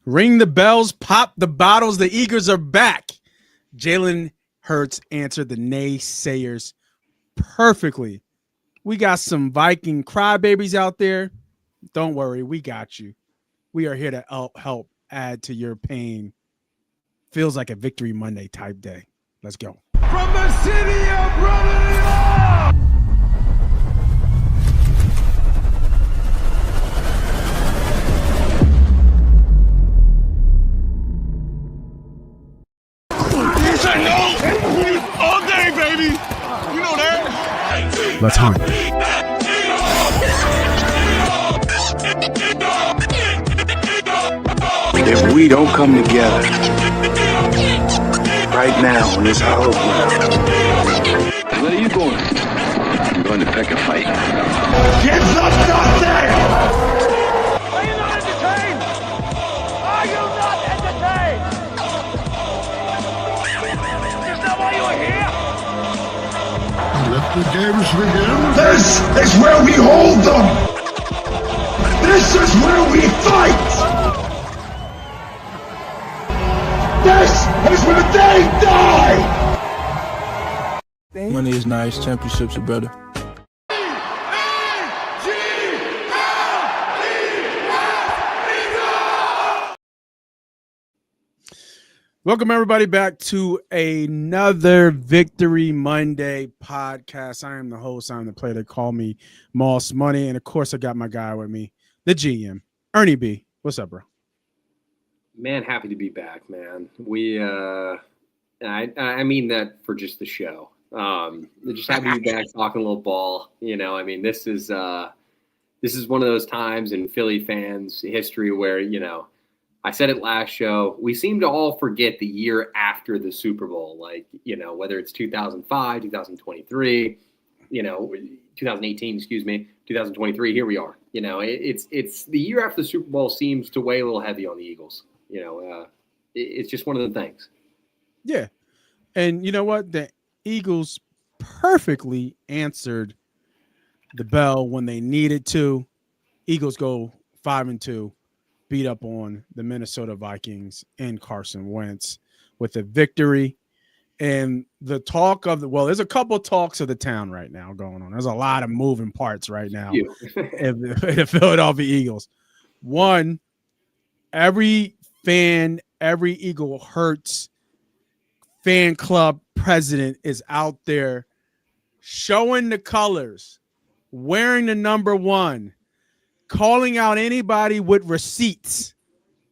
Ring the bells, pop the bottles. The Eagles are back. Jalen Hurts answered the naysayers perfectly. We got some Viking crybabies out there. Don't worry, we got you. We are here to help add to your pain. Feels like a Victory Monday type day. Let's go. From the city of brotherly love. All day, baby. You know that. Let's hunt. If we don't come together right now on this hollow ground. Where are you going? I'm going to pick a fight. Get up, nothing! Are you not entertained? Are you not entertained? Is that why you are here? Let the games begin. This is where we hold them! This is where we fight! This is where they die! Money is nice, championships are better. Welcome, everybody, back to another Victory Monday podcast. I am the host. I'm the player. They call me Moss Money. And, of course, I got my guy with me, the GM, Ernie B. What's up, bro? Man, happy to be back, man. We, I mean that for just the show. Just happy to be back talking a little ball. You know, I mean, this is one of those times in Philly fans' history where, you know, I said it last show, we seem to all forget the year after the Super Bowl. Like, you know, whether it's 2005, 2023, you know, 2018, 2023, here we are. You know, it's the year after the Super Bowl seems to weigh a little heavy on the Eagles. You know, it's just one of the things. Yeah. And you know what? The Eagles perfectly answered the bell when they needed to. Eagles go 5-2, beat up on the Minnesota Vikings and Carson Wentz with a victory. And the talk of there's a couple of talks of the town right now going on. There's a lot of moving parts right now in the Philadelphia Eagles. One, every Eagle Hurts fan club president is out there showing the colors, wearing the number 1, calling out anybody with receipts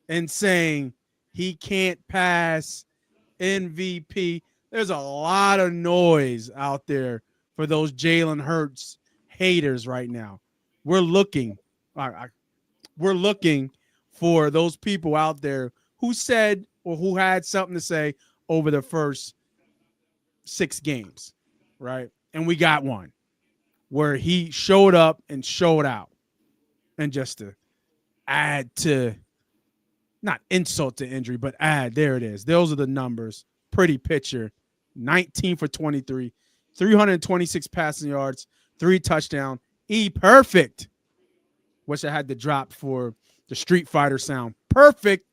and saying he can't pass MVP. There's a lot of noise out there for those Jalen Hurts haters right now. We're looking for those people out there who said or who had something to say over the first 6 games, right? And we got one where he showed up and showed out. And just to add to, not insult to injury, but there it is. Those are the numbers. Pretty picture. 19 for 23, 326 passing yards, 3 touchdowns. Perfect. Wish I had to drop for the Street Fighter sound. Perfect.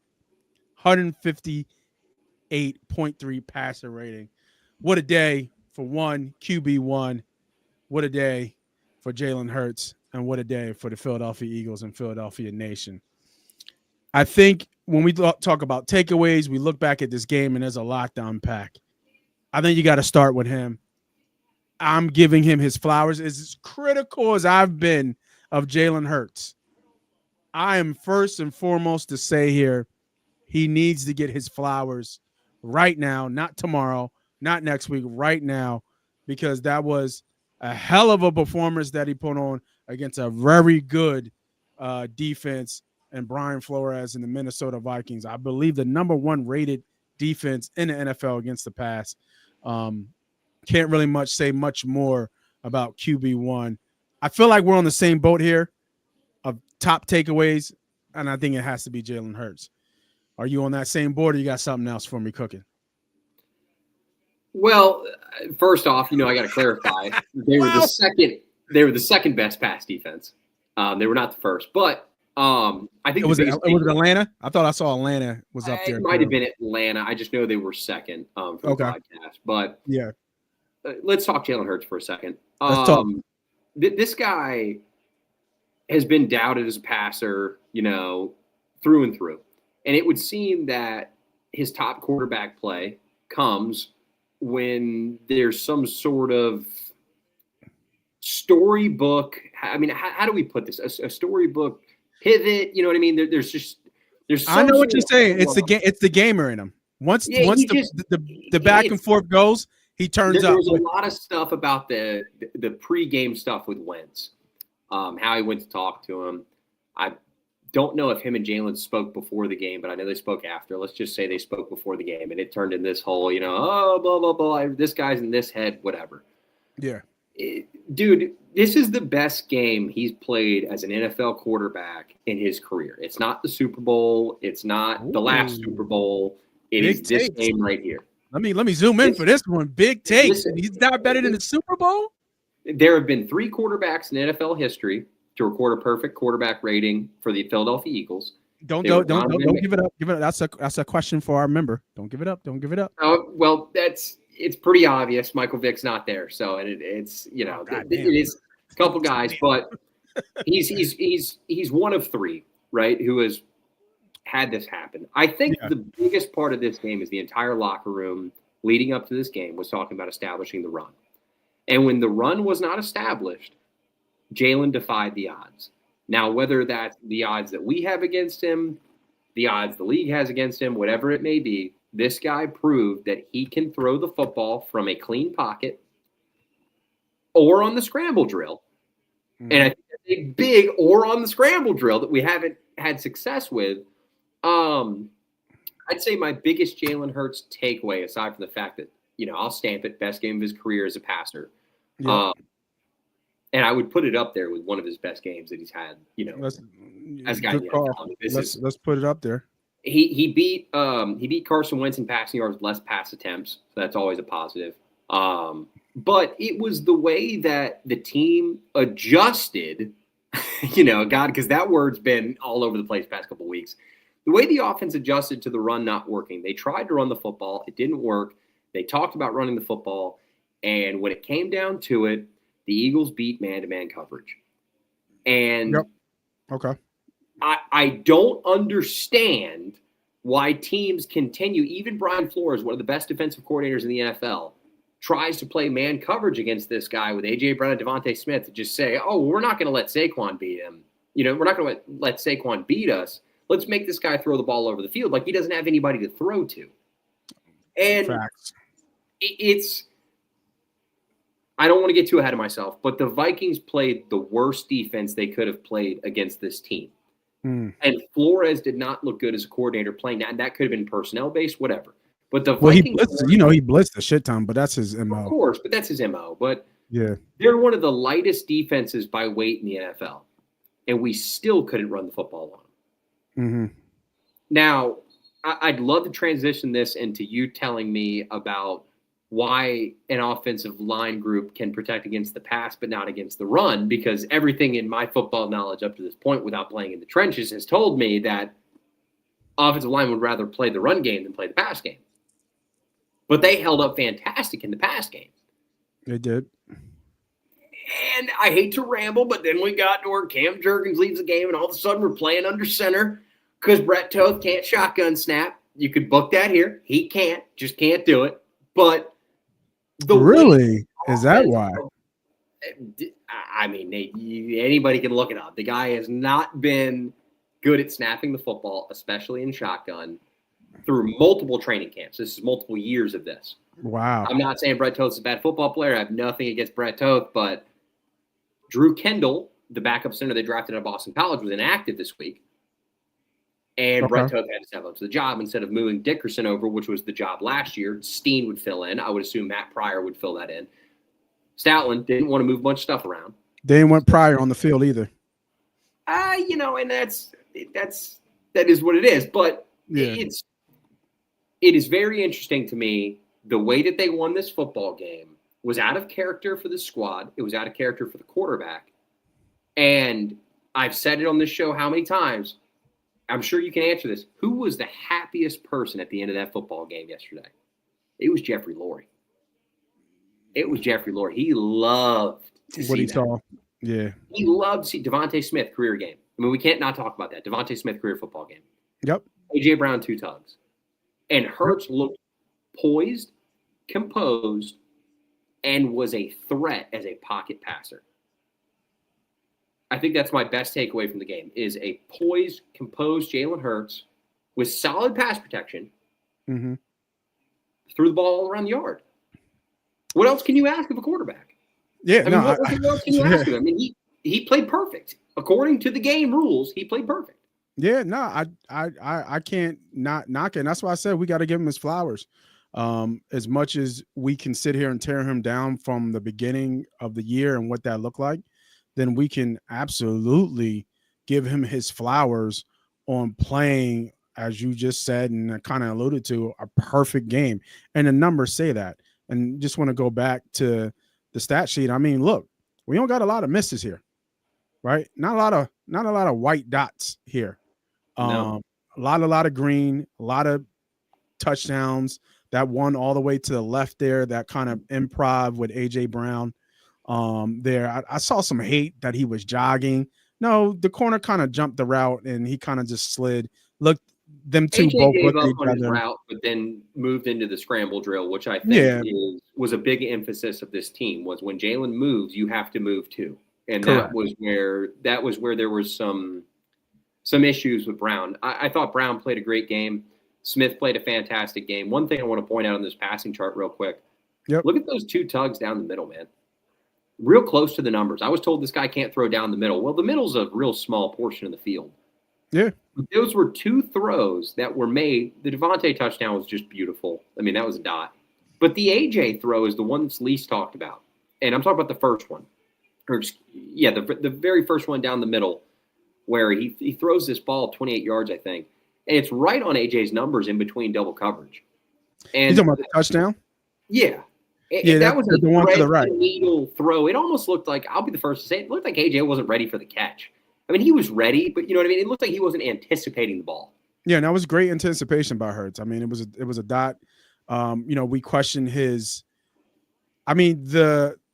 158.3 passer rating. What a day for QB1. What a day for Jalen Hurts. And what a day for the Philadelphia Eagles and Philadelphia Nation. I think when we talk about takeaways, we look back at this game and there's a lot to unpack. I think you got to start with him. I'm giving him his flowers. As critical as I've been of Jalen Hurts, I am first and foremost to say here, he needs to get his flowers right now, not tomorrow, not next week, right now, because that was a hell of a performance that he put on against a very good defense and Brian Flores and the Minnesota Vikings. I believe the number 1 rated defense in the NFL against the pass. Can't really say much more about QB1. I feel like we're on the same boat here of top takeaways, and I think it has to be Jalen Hurts. Are you on that same board, or you got something else for me cooking? Well, first off, you know, I got to clarify. They were the second best pass defense. They were not the first, but I think was it Atlanta? I thought I saw Atlanta was up there. It might have been Atlanta. I just know they were second for the podcast. But yeah, let's talk Jalen Hurts for a second. Let's talk. This guy has been doubted as a passer, through and through. And it would seem that his top quarterback play comes when there's some sort of storybook. I mean, how do we put this? A storybook pivot. You know what I mean? There's. I know what you're saying. It's the gamer in him. Once the back and forth goes, he turns up. There's a lot of stuff about the pregame stuff with Wentz. How he went to talk to him. I don't know if him and Jalen spoke before the game, but I know they spoke after. Let's just say they spoke before the game, and it turned in this whole, blah, blah, blah. This guy's in this head, whatever. Yeah. Dude, this is the best game he's played as an NFL quarterback in his career. It's not the Super Bowl. It's not the last Super Bowl. It is this game right here. Let me zoom in for this one. Big takes. He's not better than the Super Bowl? There have been 3 quarterbacks in NFL history to record a perfect quarterback rating for the Philadelphia Eagles. Don't give it up. Give it up. That's a question for our member. Don't give it up. Don't give it up. Oh, well, it's pretty obvious. Michael Vick's not there, so it's it is a couple guys, but he's one of 3, right? Who has had this happen. I think the biggest part of this game is the entire locker room leading up to this game was talking about establishing the run. And when the run was not established, Jalen defied the odds. Now, whether that's the odds that we have against him, the odds the league has against him, whatever it may be, this guy proved that he can throw the football from a clean pocket or on the scramble drill. Mm-hmm. And I think that's a big or on the scramble drill that we haven't had success with. I'd say my biggest Jalen Hurts takeaway, aside from the fact that, I'll stamp it, best game of his career as a passer. Yeah. And I would put it up there with one of his best games that he's had, as a guy. Let's put it up there. He beat Carson Wentz in passing yards, less pass attempts. So that's always a positive. But it was the way that the team adjusted, because that word's been all over the place the past couple of weeks. The way the offense adjusted to the run not working. They tried to run the football. It didn't work. They talked about running the football. And when it came down to it, the Eagles beat man-to-man coverage. And okay. I don't understand why teams continue, even Brian Flores, one of the best defensive coordinators in the NFL, tries to play man coverage against this guy with A.J. Brown and DeVonta Smith to just say, we're not going to let Saquon beat him. We're not going to let Saquon beat us. Let's make this guy throw the ball over the field like he doesn't have anybody to throw to. And facts. I don't want to get too ahead of myself, but the Vikings played the worst defense they could have played against this team. And Flores did not look good as a coordinator playing that. And that could have been personnel-based, whatever. But the Vikings, he blitzed a shit ton, but that's his MO. Of course, but that's his MO. But yeah, they're one of the lightest defenses by weight in the NFL, and we still couldn't run the football on them. Mm-hmm. Now, I'd love to transition this into you telling me about why an offensive line group can protect against the pass but not against the run, because everything in my football knowledge up to this point without playing in the trenches has told me that offensive line would rather play the run game than play the pass game. But they held up fantastic in the pass game. They did. And I hate to ramble, but then we got to where Cam Jurgens leaves the game and all of a sudden we're playing under center because Brett Toth can't shotgun snap. You could book that here. He can't. Just can't do it. But is that why? I mean, anybody can look it up. The guy has not been good at snapping the football, especially in shotgun, through multiple training camps. This is multiple years of this. Wow. I'm not saying Brett Toth's a bad football player. I have nothing against Brett Toth, but Drew Kendall, the backup center they drafted out of Boston College, was inactive this week. And Brett Toth had to step up to the job instead of moving Dickerson over, which was the job last year. Steen would fill in. I would assume Matt Pryor would fill that in. Stoutland didn't want to move a bunch of stuff around. They didn't want Pryor on the field either. And that is what it is. But it is very interesting to me. The way that they won this football game was out of character for the squad. It was out of character for the quarterback. And I've said it on this show how many times. I'm sure you can answer this. Who was the happiest person at the end of that football game yesterday? It was Jeffrey Lurie. It was Jeffrey Lurie. He loved to see what he that. saw. Yeah. He loved to see DeVonta Smith career game. I mean, we can't not talk about that. DeVonta Smith career football game. Yep. A.J. Brown, 2 tugs. And Hurts looked poised, composed, and was a threat as a pocket passer. I think that's my best takeaway from the game is a poised, composed Jalen Hurts with solid pass protection threw the ball all around the yard. What else can you ask of a quarterback? Yeah, I mean, what else can you ask of him? I mean, he played perfect. According to the game rules, he played perfect. Yeah, no, I can't not knock it. And that's why I said we got to give him his flowers. As much as we can sit here and tear him down from the beginning of the year and what that looked like, then we can absolutely give him his flowers on playing, as you just said and I kind of alluded to, a perfect game. And the numbers say that. And just want to go back to the stat sheet. I mean, look, we don't got a lot of misses here, right? Not a lot of white dots here. No. A lot of green, a lot of touchdowns. That one all the way to the left there, that kind of improv with A.J. Brown. There, I saw some hate that he was jogging. No, the corner kind of jumped the route and he kind of just slid. Look, them two AJ both gave looked up at each on his other. route, but then moved into the scramble drill, which I think was a big emphasis of this team. Was when Jalen moves, you have to move too, and Correct. that was where there was some issues with Brown. I thought Brown played a great game. Smith played a fantastic game. One thing I want to point out on this passing chart real quick. Yep. Look at those 2 tugs down the middle, man. Real close to the numbers. I was told this guy can't throw down the middle. Well, the middle's a real small portion of the field. Yeah. Those were 2 throws that were made. The DeVonta touchdown was just beautiful. I mean, that was a dot. But the AJ throw is the one that's least talked about. And I'm talking about the first one. The very first one down the middle where he throws this ball 28 yards, I think. And it's right on AJ's numbers in between double coverage. And You talking about the touchdown? Yeah. Yeah, that was a the one to the right. needle throw. It almost looked like, I'll be the first to say, it looked like AJ wasn't ready for the catch. I mean, he was ready, but you know what I mean? It looked like he wasn't anticipating the ball. Yeah, and that was great anticipation by Hurts. I mean, it was a dot. We questioned his. I mean,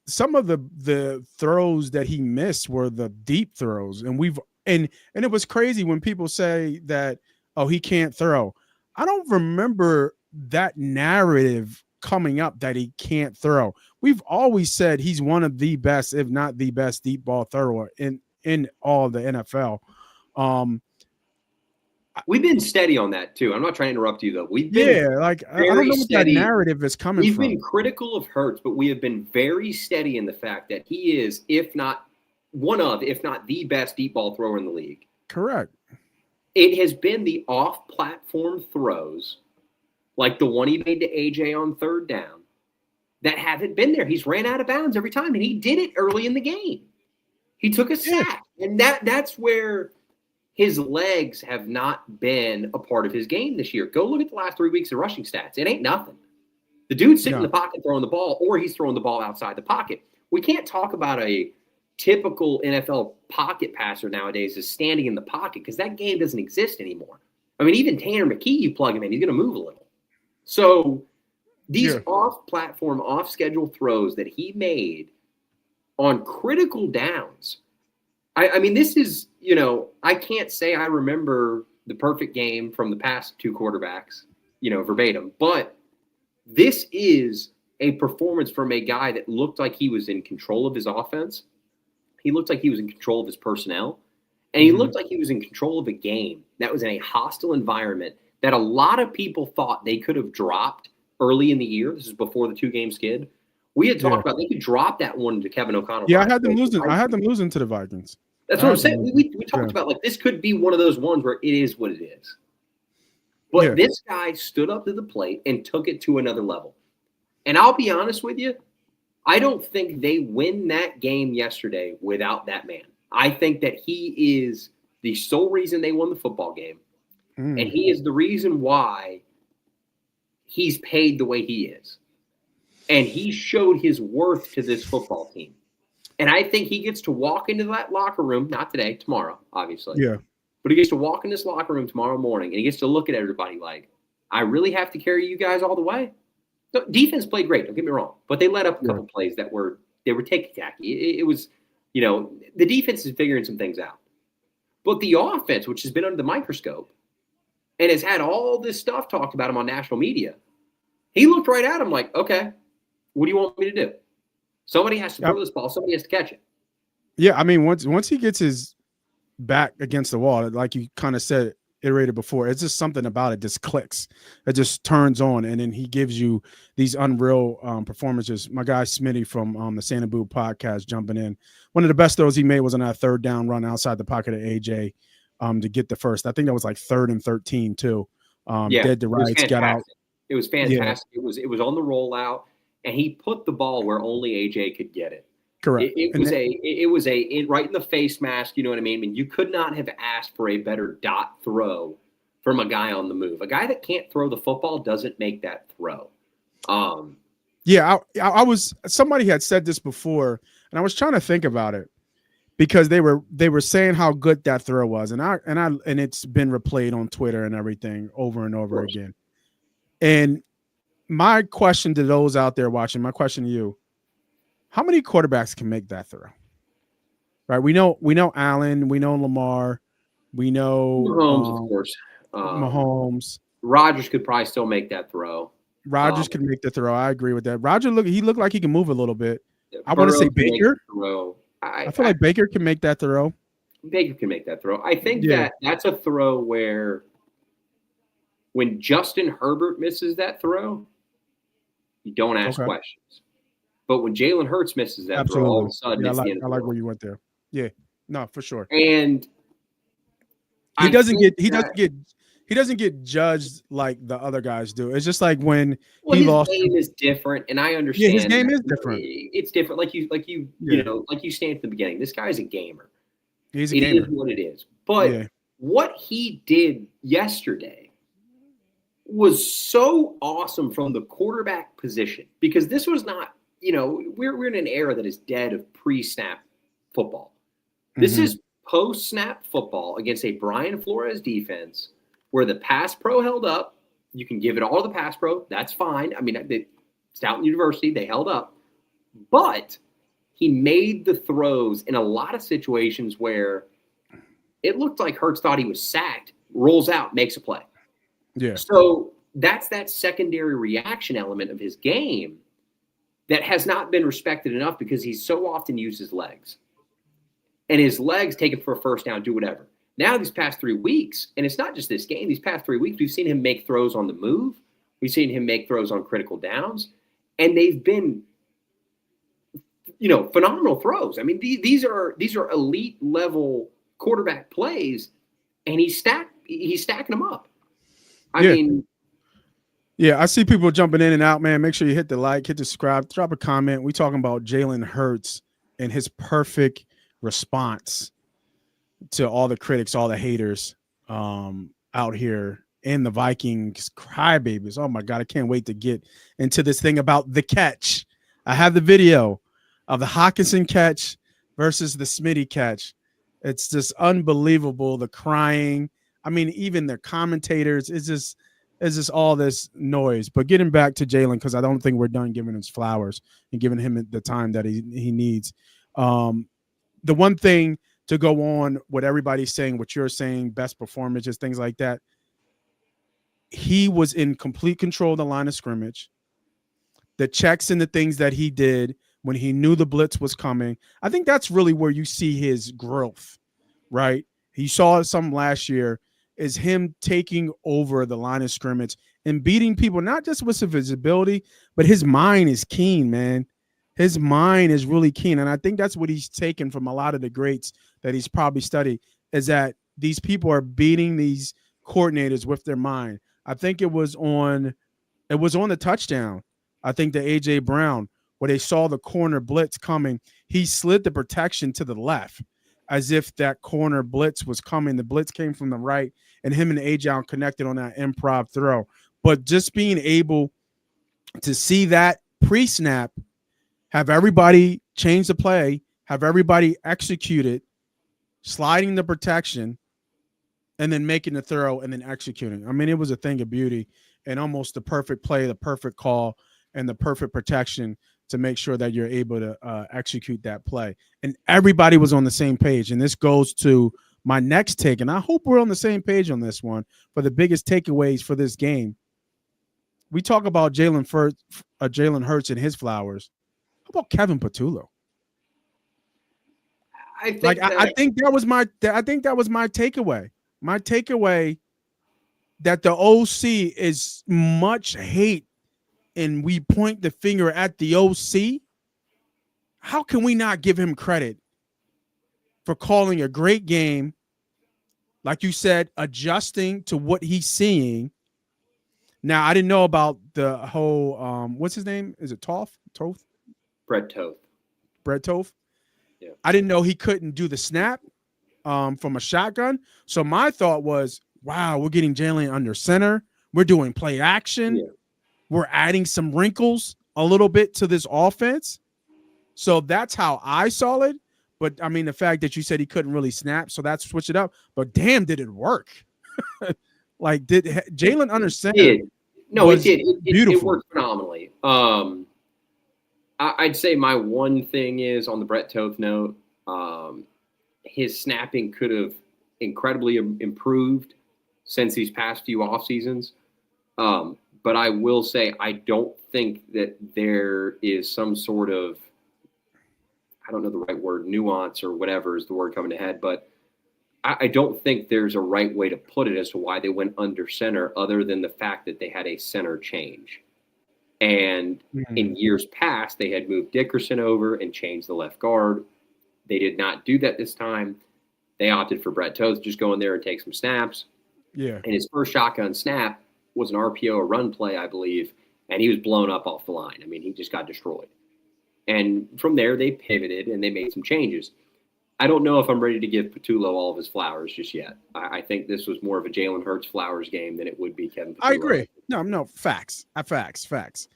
some of the throws that he missed were the deep throws, and it was crazy when people say that, oh, he can't throw. I don't remember that narrative coming up that he can't throw. We've always said he's one of the best, if not the best, deep ball thrower in all the NFL. We've been steady on that too. I'm not trying to interrupt you though. I don't know what that narrative is coming from. We've been critical of Hurts, but we have been very steady in the fact that he is, if not the best deep ball thrower in the league. Correct. It has been the off-platform throws, like the one he made to AJ on 3rd down, that haven't been there. He's ran out of bounds every time, and he did it early in the game. He took a sack, and that's where his legs have not been a part of his game this year. Go look at the last 3 weeks of rushing stats. It ain't nothing. The dude's sitting in the pocket throwing the ball, or he's throwing the ball outside the pocket. We can't talk about a typical NFL pocket passer nowadays is standing in the pocket because that game doesn't exist anymore. I mean, even Tanner McKee, you plug him in, he's going to move a little. So these off-platform, off-schedule throws that he made on critical downs, I mean, this is, I can't say I remember the perfect game from the past 2 quarterbacks, verbatim, but this is a performance from a guy that looked like he was in control of his offense. He looked like he was in control of his personnel, and he looked like he was in control of a game that was in a hostile environment that a lot of people thought they could have dropped early in the year. This is before the 2-game skid. We had talked about they could drop that one to Kevin O'Connell. Yeah, I had them losing to the Vikings. That's what I'm saying. We talked about, like, this could be one of those ones where it is what it is. But this guy stood up to the plate and took it to another level. And I'll be honest with you, I don't think they win that game yesterday without that man. I think that he is the sole reason they won the football game. And he is the reason why he's paid the way he is. And he showed his worth to this football team. And I think he gets to walk into that locker room, not today, tomorrow, obviously. Yeah. But he gets to walk in this locker room tomorrow morning, and he gets to look at everybody like, I really have to carry you guys all the way? The defense played great, don't get me wrong. But they let up a couple plays that were ticky-tacky. It was, the defense is figuring some things out. But the offense, which has been under the microscope and has had all this stuff talked about him on national media, he looked right at him like, okay, what do you want me to do? Somebody has to throw this ball. Somebody has to catch it. Yeah, I mean, once he gets his back against the wall, like you kind of said, iterated before, it's just something about it just clicks. It just turns on, and then he gives you these unreal performances. My guy Smitty from the Santa Boo podcast jumping in. One of the best throws he made was on that third down run outside the pocket of AJ to get the first. I think that was like 3rd and 13 too. Dead to rights, got out. It was fantastic. Yeah. It was on the rollout, and he put the ball where only AJ could get it. Correct. It was right in the face mask. You know what I mean? I mean, you could not have asked for a better dot throw from a guy on the move. A guy that can't throw the football doesn't make that throw. Yeah, I was. Somebody had said this before, and I was trying to think about it because they were saying how good that throw was, and it's been replayed on Twitter and everything over and over again. And my question to those out there watching, my question to you. How many quarterbacks can make that throw? Right, we know Allen, we know Lamar, we know Mahomes, of course. Mahomes. Rodgers could probably still make that throw. Rodgers can make the throw. I agree with that. He looked like he can move a little bit. I want to say Baker. I feel like Baker can make that throw. Baker can make that throw. I think that's a throw where when Justin Herbert misses that throw, you don't ask questions. But when Jalen Hurts misses that throw, all of a sudden it's the end of the I like where you went there. Yeah, no, for sure. And he doesn't get judged like the other guys do. It's just like when he lost. His game is different, and I understand. Yeah, his game is different. It's different. Like you stand at the beginning. This guy's a gamer. He's a gamer. It is what it is. But what he did yesterday was so awesome from the quarterback position, because this was not. We're in an era that is dead of pre-snap football. This is post-snap football against a Brian Flores defense where the pass pro held up. You can give it all to the pass pro. That's fine. I mean, Stoughton University, they held up. But he made the throws in a lot of situations where it looked like Hurts thought he was sacked, rolls out, makes a play. Yeah. So that's that secondary reaction element of his game that has not been respected enough because he's so often used his legs. And his legs take it for a first down, do whatever. Now these past 3 weeks, and it's not just this game, these past 3 weeks, we've seen him make throws on the move. We've seen him make throws on critical downs. And they've been, phenomenal throws. I mean, these are elite level quarterback plays, and he's stacking them up. I mean, yeah, I see people jumping in and out, man. Make sure you hit the like, hit the subscribe, drop a comment. We talking about Jalen Hurts and his perfect response to all the critics, all the haters out here in the Vikings crybabies. Oh my God, I can't wait to get into this thing about the catch. I have the video of the Hockenson catch versus the Smitty catch. It's just unbelievable, the crying. I mean, even the commentators, it's just all this noise. But getting back to Jalen, because I don't think we're done giving him his flowers and giving him the time that he needs. The one thing to go on what everybody's saying, what you're saying, best performances, things like that, he was in complete control of the line of scrimmage. The checks and the things that he did when he knew the blitz was coming, I think that's really where you see his growth, right? He saw some last year, is him taking over the line of scrimmage and beating people, not just with his ability, but his mind is keen, man. His mind is really keen. And I think that's what he's taken from a lot of the greats that he's probably studied, is that these people are beating these coordinators with their mind. I think it was on the touchdown. I think the A.J. Brown, where they saw the corner blitz coming, he slid the protection to the left as if that corner blitz was coming. The blitz came from the right, and him and A.J. connected on that improv throw. But just being able to see that pre-snap, have everybody change the play, have everybody execute it, sliding the protection, and then making the throw and then executing. I mean, it was a thing of beauty and almost the perfect play, the perfect call, and the perfect protection to make sure that you're able to execute that play. And everybody was on the same page. And this goes to my next take, and I hope we're on the same page on this one for the biggest takeaways for this game. We talk about Jalen Hurts and his flowers. How about Kevin Patullo? I think that was my takeaway. My takeaway that the OC is much hate, and we point the finger at the OC. How can we not give him credit for calling a great game? Like you said, adjusting to what he's seeing. Now, I didn't know about the whole, what's his name? Is it Toth? Brett Toth. Brett Toth? Yeah. I didn't know he couldn't do the snap from a shotgun. So my thought was, wow, we're getting Jalen under center. We're doing play action. Yeah. We're adding some wrinkles a little bit to this offense. So that's how I saw it. But, I mean, the fact that you said he couldn't really snap, so that's switch it up. But, damn, did it work? Like, did Jalen under center? No, it did. It worked phenomenally. I'd say my one thing is on the Brett Toth note, his snapping could have incredibly improved since these past few off seasons. But I will say I don't think that there is some sort of, I don't know the right word, nuance or whatever is the word coming to head, but I don't think there's a right way to put it as to why they went under center other than the fact that they had a center change. And in years past, they had moved Dickerson over and changed the left guard. They did not do that this time. They opted for Brett Toth to just go in there and take some snaps. Yeah. And his first shotgun snap was an RPO, a run play, I believe, and he was blown up off the line. I mean, he just got destroyed. And from there, they pivoted and they made some changes. I don't know if I'm ready to give Patullo all of his flowers just yet. I think this was more of a Jalen Hurts flowers game than it would be Kevin Patullo. I agree. No, facts. Facts.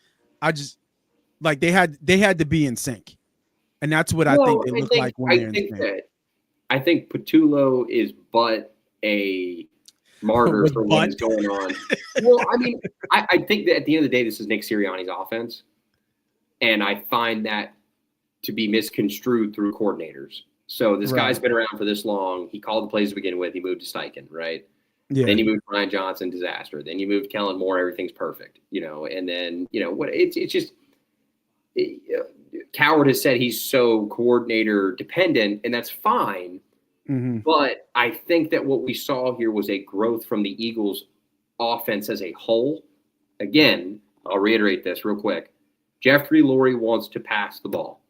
I just like they had to be in sync, and that's what I think they look like when they're in sync. I think Patullo is but a martyr for what's going on. Well, I mean, I think that at the end of the day, this is Nick Sirianni's offense, and I find that to be misconstrued through coordinators. So this guy's been around for this long. He called the plays to begin with. He moved to Steichen, right? Yeah. Then you moved Brian Johnson, disaster. Then you moved Kellen Moore, everything's perfect, And then what it's just Coward has said he's so coordinator dependent, and that's fine. Mm-hmm. But I think that what we saw here was a growth from the Eagles' offense as a whole. Again, I'll reiterate this real quick. Jeffrey Lurie wants to pass the ball.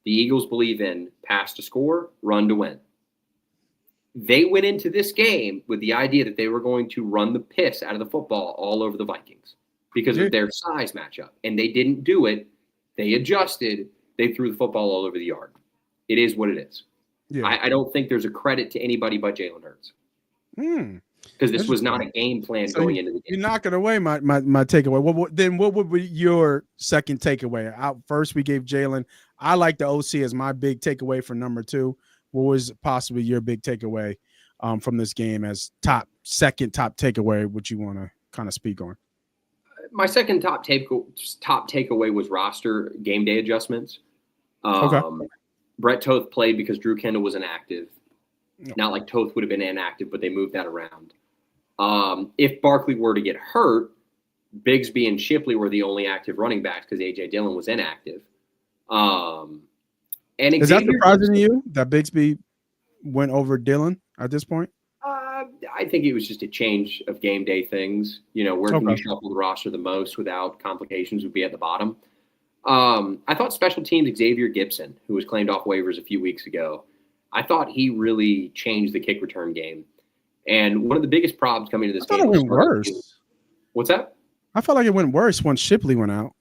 The Eagles believe in pass to score, run to win. They went into this game with the idea that they were going to run the piss out of the football all over the Vikings because of their size matchup. And they didn't do it. They adjusted. They threw the football all over the yard. It is what it is. Yeah. I don't think there's a credit to anybody but Jalen Hurts. Because this was not a game plan going into the game. You're knocking away my takeaway. What would be your second takeaway? First, we gave Jalen. I like the OC as my big takeaway for number 2. What was possibly your big takeaway from this game as second top takeaway? What you want to kind of speak on? My second top takeaway was roster game day adjustments. Okay. Brett Toth played because Drew Kendall was inactive. No. Not like Toth would have been inactive, but they moved that around. If Barkley were to get hurt, Bigsby and Shipley were the only active running backs because A.J. Dillon was inactive. And is that surprising to you that Bigsby went over Dillon at this point? I think it was just a change of game day things. Where can you shuffle the roster the most without complications would be at the bottom. I thought special teams Xavier Gibson, who was claimed off waivers a few weeks ago, I thought he really changed the kick return game. And one of the biggest problems coming to this game went worse. What's that? I felt like it went worse once Shipley went out.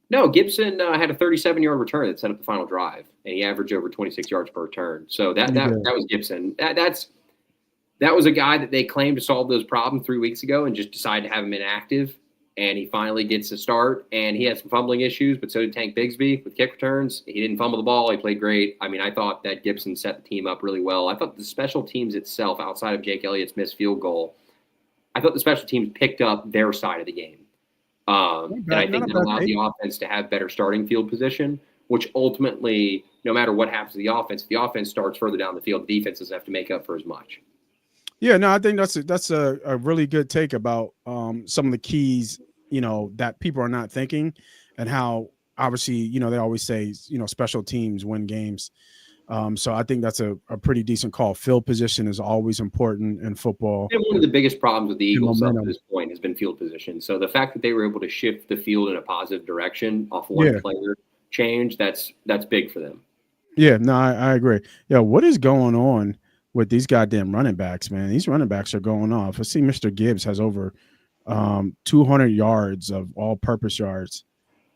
No, Gibson had a 37-yard return that set up the final drive, and he averaged over 26 yards per return. So that was Gibson. That was a guy that they claimed to solve those problems 3 weeks ago and just decided to have him inactive. and he finally gets a start, and he had some fumbling issues, but so did Tank Bigsby with kick returns. He didn't fumble the ball. He played great. I mean, I thought that Gibson set the team up really well. I thought the special teams itself, outside of Jake Elliott's missed field goal, I thought the special teams picked up their side of the game. And I think that allowed the offense to have better starting field position, which ultimately, no matter what happens to the offense, if the offense starts further down the field, the defense doesn't have to make up for as much. Yeah, no, I think that's a really good take about some of the keys, that people are not thinking, and how obviously, they always say, special teams win games. So I think that's a pretty decent call. Field position is always important in football. And one of the biggest problems with the Eagles up to this point has been field position. So the fact that they were able to shift the field in a positive direction off one player change, that's big for them. Yeah, no, I agree. Yeah, what is going on with these goddamn running backs, man? These running backs are going off. I see Mr. Gibbs has over 200 yards of all-purpose yards.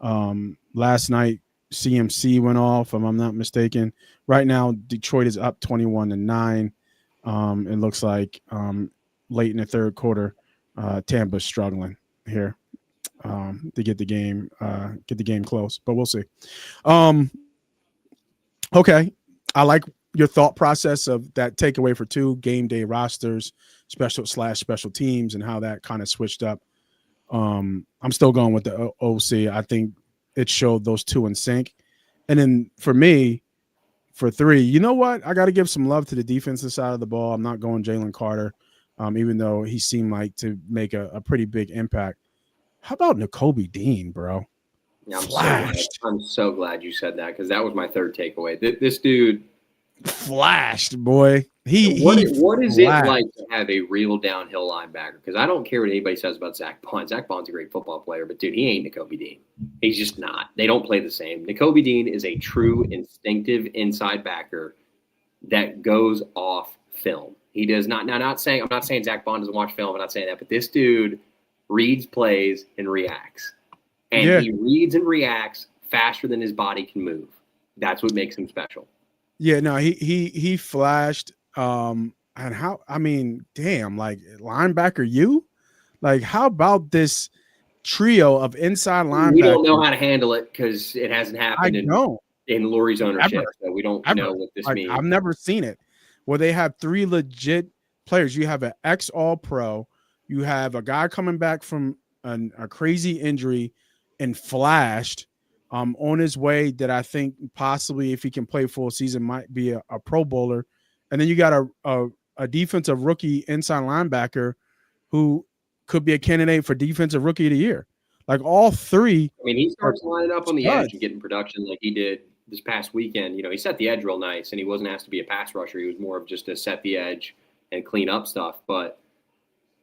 Last night, CMC went off, if I'm not mistaken. Right now, Detroit is up 21-9. It looks like late in the third quarter, Tampa's struggling here to get the game close, but we'll see. Okay, I like your thought process of that takeaway for 2 game day rosters, special teams, and how that kind of switched up. I'm still going with the OC. I think it showed those 2 in sync. And then for me, for 3, you know what? I got to give some love to the defensive side of the ball. I'm not going Jalen Carter, even though he seemed like to make a pretty big impact. How about Nakobe Dean, bro? Yeah, I'm so glad you said that, because that was my third takeaway. This dude flashed, boy. What is it like to have a real downhill linebacker? Because I don't care what anybody says about Zach Bond. Zach Bond's a great football player, but dude, he ain't Nakobe Dean. He's just not. They don't play the same. Nakobe Dean is a true instinctive inside backer that goes off film. He does not. Now, I'm not saying Zach Bond doesn't watch film. I'm not saying that, but this dude reads plays and reacts, and he reads and reacts faster than his body can move. That's what makes him special. Yeah, no, he flashed. And how, I mean, damn, like linebacker, like, how about this trio of inside linebackers? We don't know how to handle it because it hasn't happened in Lurie's ownership. So we don't know what this means. I've never seen it where they have 3 legit players. You have an ex-All-Pro, you have a guy coming back from a crazy injury and flashed. On his way, that I think possibly, if he can play full season, might be a Pro Bowler. And then you got a defensive rookie inside linebacker who could be a candidate for defensive rookie of the year. Like, all 3. I mean, he starts lining up on the edge and getting production like he did this past weekend. He set the edge real nice, and he wasn't asked to be a pass rusher. He was more of just to set the edge and clean up stuff. But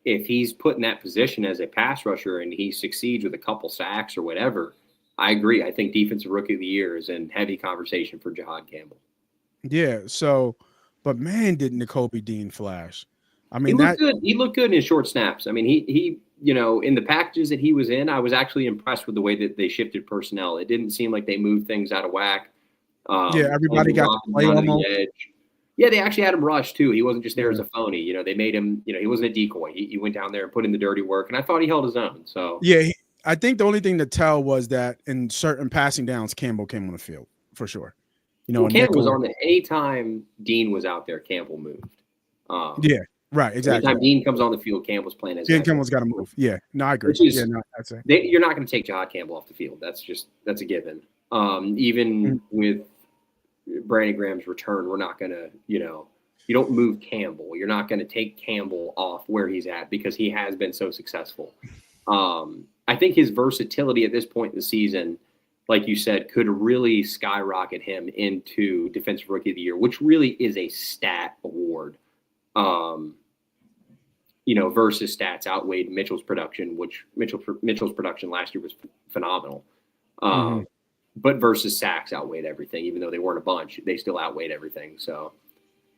if he's put in that position as a pass rusher and he succeeds with a couple sacks or whatever, I agree. I think defensive rookie of the year is in heavy conversation for Jahad Campbell. Yeah. So, but man, did Nakobe Dean flash? I mean, he looked good in his short snaps. I mean, he in the packages that he was in, I was actually impressed with the way that they shifted personnel. It didn't seem like they moved things out of whack. Everybody got to play on the edge. Yeah, they actually had him rush too. He wasn't just there as a phony. They made him. He wasn't a decoy. He went down there and put in the dirty work, and I thought he held his own. So yeah. I think the only thing to tell was that in certain passing downs, Campbell came on the field for sure. Campbell was on the anytime Dean was out there, Campbell moved. Yeah, right, exactly. Anytime Dean comes on the field, Campbell's playing as Campbell's got to move. Yeah, no, I agree. You're not going to take Jahad Campbell off the field. That's a given. Even with Brandon Graham's return, we're not going to, you don't move Campbell. You're not going to take Campbell off where he's at because he has been so successful. I think his versatility at this point in the season, like you said, could really skyrocket him into Defensive Rookie of the Year, which really is a stat award. Versus stats outweighed Mitchell's production, which Mitchell's production last year was phenomenal. But versus sacks outweighed everything, even though they weren't a bunch, they still outweighed everything. So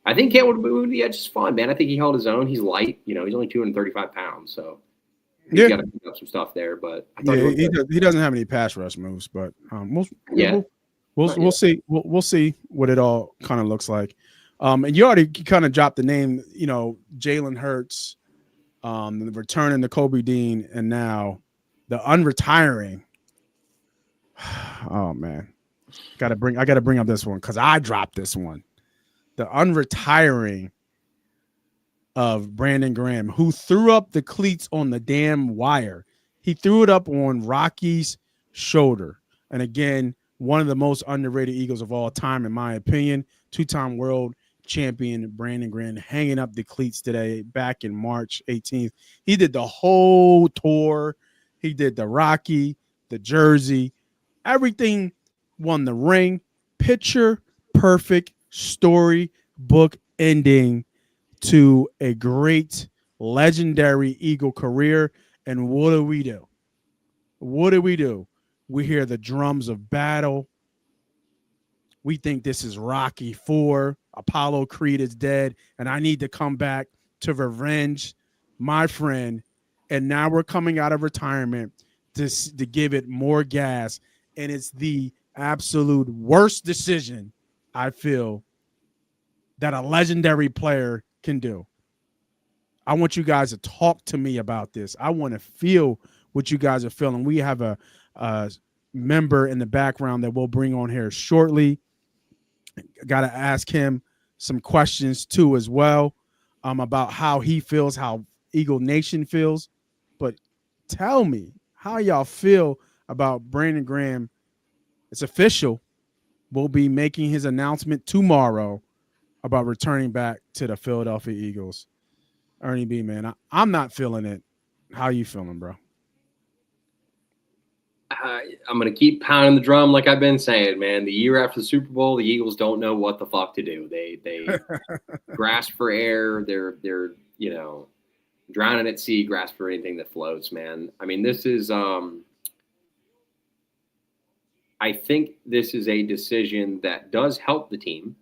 I think Campbell moving the edge is fun, man. I think he held his own. He's light, he's only 235 pounds, so. He's got to pick up some stuff there, but he doesn't have any pass rush moves. But we'll see. We'll see what it all kind of looks like. And you already kind of dropped the name, Jalen Hurts, returning to Nakobe Dean, and now the unretiring. Oh man, I gotta bring up this one because I dropped this one. The unretiring of Brandon Graham, who threw up the cleats on the damn wire. He threw it up on Rocky's shoulder. And again, one of the most underrated Eagles of all time, in my opinion. Two-time world champion Brandon Graham hanging up the cleats today back in March 18th. He did the whole tour. He did the Rocky, the jersey, everything. Won the ring. Picture perfect story book ending to a great legendary Eagle career. And what do we do? What do we do? We hear the drums of battle. We think this is Rocky 4. Apollo Creed is dead, and I need to come back to revenge my friend. And now we're coming out of retirement to give it more gas. And it's the absolute worst decision, I feel, that a legendary player can do. I want you guys to talk to me about this. I want to feel what you guys are feeling. We have a member in the background that we'll bring on here shortly. Got to ask him some questions too as well about how he feels, how Eagle Nation feels. But tell me how y'all feel about Brandon Graham. It's official. We'll be making his announcement tomorrow about returning back to the Philadelphia Eagles. Ernie B, man, I'm not feeling it. How you feeling, bro? I'm going to keep pounding the drum like I've been saying, man. The year after the Super Bowl, the Eagles don't know what the fuck to do. They grasp for air. They're drowning at sea, grasp for anything that floats, man. I mean, this is I think this is a decision that does help the team.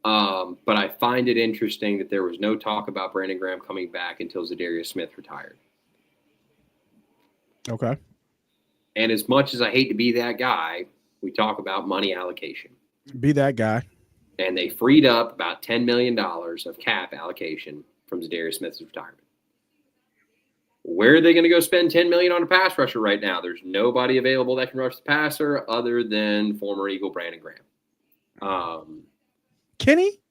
But I find it interesting that there was no talk about Brandon Graham coming back until Zadarius Smith retired. Okay. And as much as I hate to be that guy, we talk about money allocation. Be that guy. And they freed up about $10 million of cap allocation from Zadarius Smith's retirement. Where are they going to go spend $10 million on a pass rusher right now? There's nobody available that can rush the passer other than former Eagle Brandon Graham. Kenny?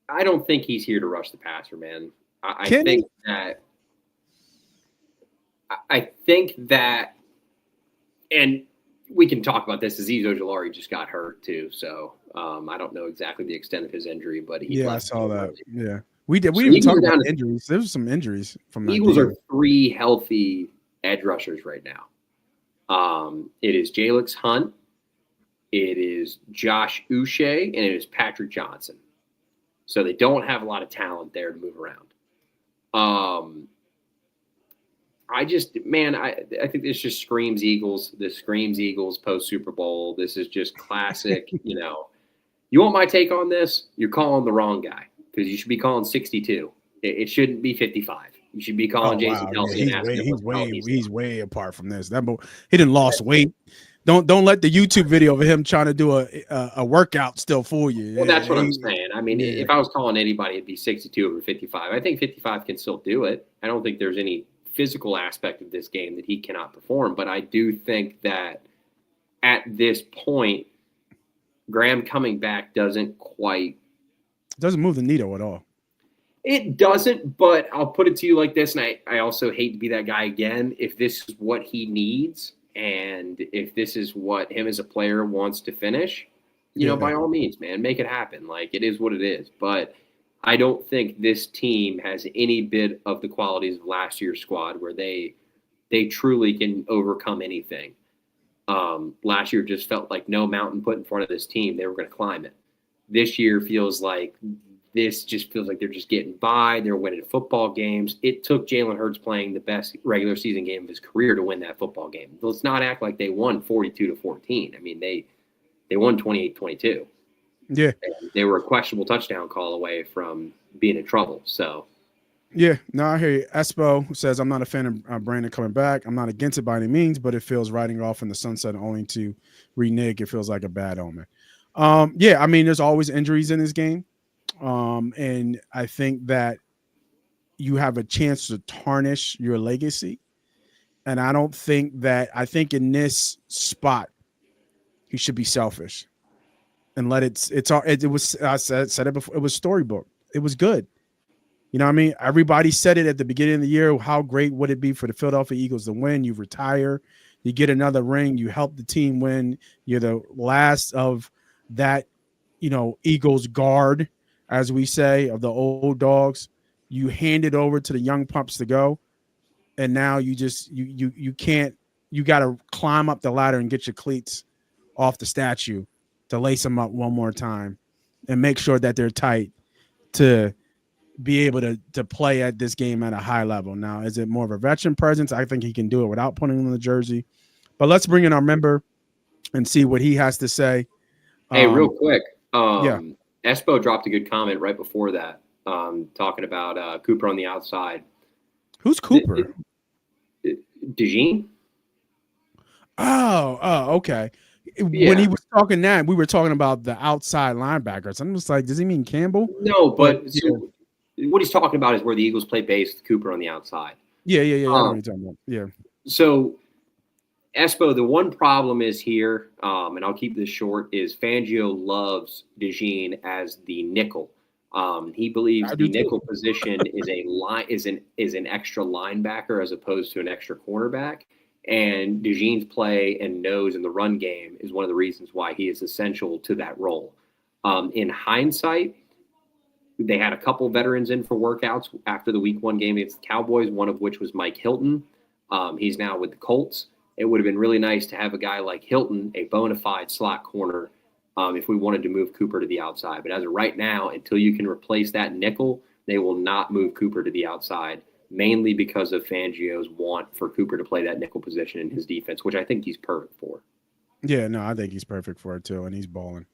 I don't think he's here to rush the passer, man. I think that, and we can talk about this. Azeez Ojulari just got hurt too, so I don't know exactly the extent of his injury, but I saw that. Yeah, we did. We didn't talk about injuries. There's some injuries from that. Eagles are 3 healthy edge rushers right now. It is Jalix Hunt, it is Josh Uche, and it is Patrick Johnson. So they don't have a lot of talent there to move around. I think this just screams Eagles. This screams Eagles post Super Bowl. This is just classic. You want my take on this? You're calling the wrong guy because you should be calling 62. It shouldn't be 55. You should be calling Jason Kelsey. He's way apart from this. He didn't lost weight. Don't let the YouTube video of him trying to do a workout still fool you. Well, that's what I'm saying. I mean, if I was calling anybody, it'd be 62 over 55. I think 55 can still do it. I don't think there's any physical aspect of this game that he cannot perform, but I do think that at this point, Graham coming back doesn't move the needle at all. It doesn't, but I'll put it to you like this, and I also hate to be that guy again. If this is what he needs, and if this is what him as a player wants to finish, by all means, man, make it happen. Like, it is what it is. But I don't think this team has any bit of the qualities of last year's squad where they truly can overcome anything. Last year just felt like no mountain put in front of this team, they were going to climb it. This year feels like they're just getting by. They're winning football games. It took Jalen Hurts playing the best regular season game of his career to win that football game. Let's not act like they won 42-14. I mean, they won 28-22. Yeah. And they were a questionable touchdown call away from being in trouble. So, yeah, no, I hear you. Espo says, I'm not a fan of Brandon coming back. I'm not against it by any means, but it feels riding off in the sunset only to renege. It feels like a bad omen. There's always injuries in this game. And I think that you have a chance to tarnish your legacy. And I don't think that, I think in this spot, he should be selfish and let it was, I said it before, it was storybook. It was good. You know what I mean? Everybody said it at the beginning of the year. How great would it be for the Philadelphia Eagles to win? You retire, you get another ring, you help the team win. You're the last of that, Eagles guard, as we say, of the old dogs. You hand it over to the young pups to go. And now you just you can't, you got to climb up the ladder and get your cleats off the statue to lace them up one more time and make sure that they're tight to be able to play at this game at a high level. Now, is it more of a veteran presence? I think he can do it without putting on the jersey. But let's bring in our member and see what he has to say. Hey, real quick. Yeah. Espo dropped a good comment right before that, talking about Cooper on the outside. Who's Cooper? DeJean? Oh, okay. Yeah. When he was talking that, we were talking about the outside linebackers. I'm just like, does he mean Campbell? No, but what he's talking about is where the Eagles play base with Cooper on the outside. Yeah. I know what you're talking about. Yeah. So, Espo, the one problem is here, and I'll keep this short, is Fangio loves DeJean as the nickel. He believes the nickel position is an extra linebacker as opposed to an extra cornerback. And DeJean's play and nose in the run game is one of the reasons why he is essential to that role. In hindsight, they had a couple veterans in for workouts after the Week 1 game against the Cowboys, one of which was Mike Hilton. He's now with the Colts. It would have been really nice to have a guy like Hilton, a bona fide slot corner, if we wanted to move Cooper to the outside. But as of right now, until you can replace that nickel, they will not move Cooper to the outside, mainly because of Fangio's want for Cooper to play that nickel position in his defense, which I think he's perfect for. Yeah, no, I think he's perfect for it too, and he's balling.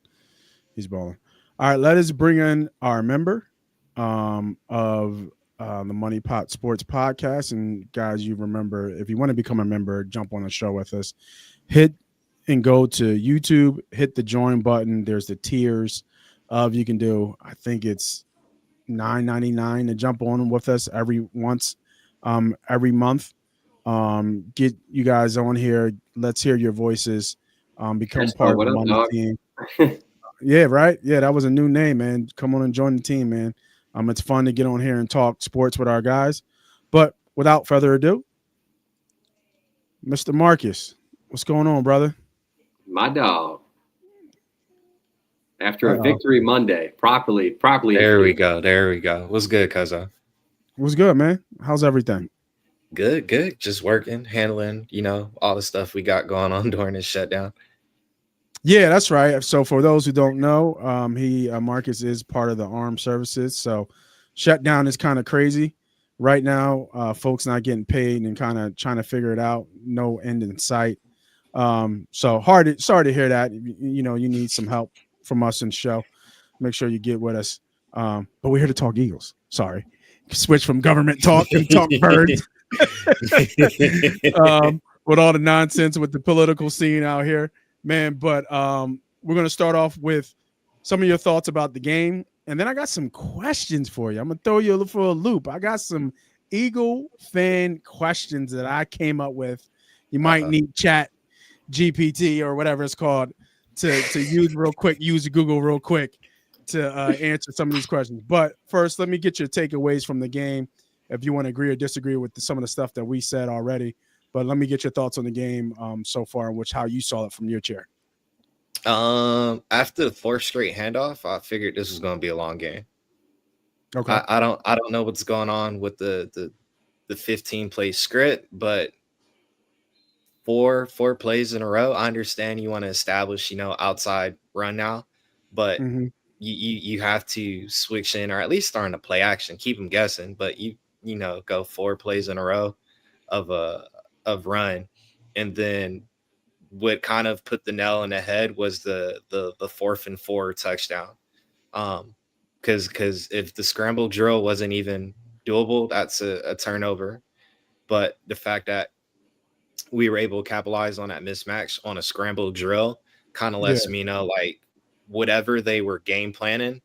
All right, let us bring in our member of the Money Pot Sports Podcast. And guys, you remember, if you want to become a member, jump on the show with us. Hit and go to YouTube, hit the join button. There's the tiers of you can do. I think it's $9.99 to jump on with us every month. Get you guys on here. Let's hear your voices. Become part of the Money team. Yeah, right. Yeah, that was a new name, man. Come on and join the team, man. It's fun to get on here and talk sports with our guys. But without further ado, Mr. Marcus, what's going on, brother? My dog. After a victory Monday, properly. There we go. What's good, Cuzzo? What's good, man? How's everything? Good. Just working, handling, all the stuff we got going on during this shutdown. Yeah, that's right. So for those who don't know, Marcus is part of the armed services. So shutdown is kind of crazy right now. Folks not getting paid and kind of trying to figure it out. No end in sight. So sorry to hear that. You need some help from us in the show. Make sure you get with us. But we're here to talk Eagles. Sorry. Switch from government talk and talk birds. With all the nonsense with the political scene out here. Man, but we're going to start off with some of your thoughts about the game. And then I got some questions for you. I'm going to throw you for a loop. I got some Eagle fan questions that I came up with. You might need Chat GPT or whatever it's called to use real quick, use Google real quick to answer some of these questions. But first, let me get your takeaways from the game. If you want to agree or disagree with some of the stuff that we said already. But let me get your thoughts on the game so far, and how you saw it from your chair. After the fourth straight handoff, I figured this was going to be a long game. Okay. I don't know what's going on with the 15 play script, but four plays in a row. I understand you want to establish, outside run now, but you have to switch in or at least start to play action, keep them guessing. But you go 4 plays in a row of run, and then what kind of put the nail in the head was the 4th and 4 touchdown. Because if the scramble drill wasn't even doable, that's a turnover. But the fact that we were able to capitalize on that mismatch on a scramble drill kind of lets me know, like, whatever they were game planning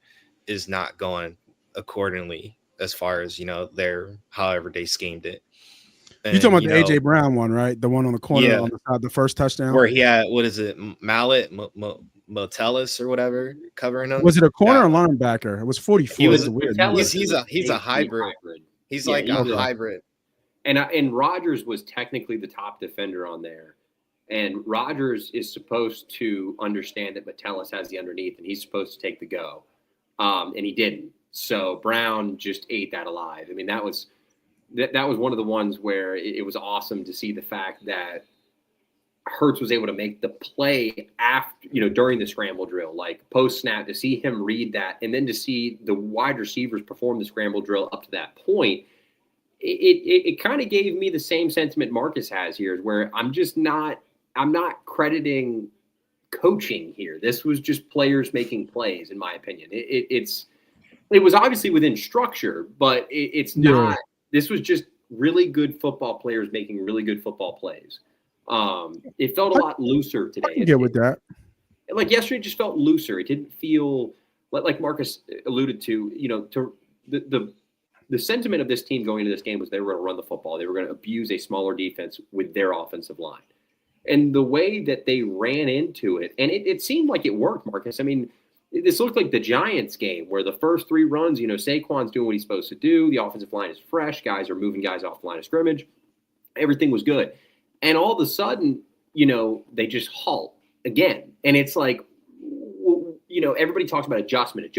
is not going accordingly as far as, their however they schemed it. And, you talking about the AJ Brown one, right? The one on the corner on the side, the first touchdown, where he had, what is it, Mallet Motelis or whatever covering him. Was it a corner or linebacker? It was 44. He's a hybrid. He's like a hybrid. And Rodgers was technically the top defender on there. And Rodgers is supposed to understand that Metellus has the underneath, and he's supposed to take the go. And he didn't. So Brown just ate that alive. I mean, that was one of the ones where it was awesome to see the fact that Hurts was able to make the play after, during the scramble drill, like post snap, to see him read that, and then to see the wide receivers perform the scramble drill up to that point. It kind of gave me the same sentiment Marcus has here, where I'm not crediting coaching here. This was just players making plays, in my opinion. It was obviously within structure, but it's not. Yeah. This was just really good football players making really good football plays. It felt a lot looser today. I can get with that. Like yesterday, it just felt looser. It didn't feel like Marcus alluded to. The sentiment of this team going into this game was they were going to run the football. They were going to abuse a smaller defense with their offensive line. And the way that they ran into it, and it seemed like it worked, Marcus. I mean, this looked like the Giants game where the first 3 runs, Saquon's doing what he's supposed to do. The offensive line is fresh. Guys are moving guys off the line of scrimmage. Everything was good. And all of a sudden, they just halt again. And it's like, everybody talks about adjustment.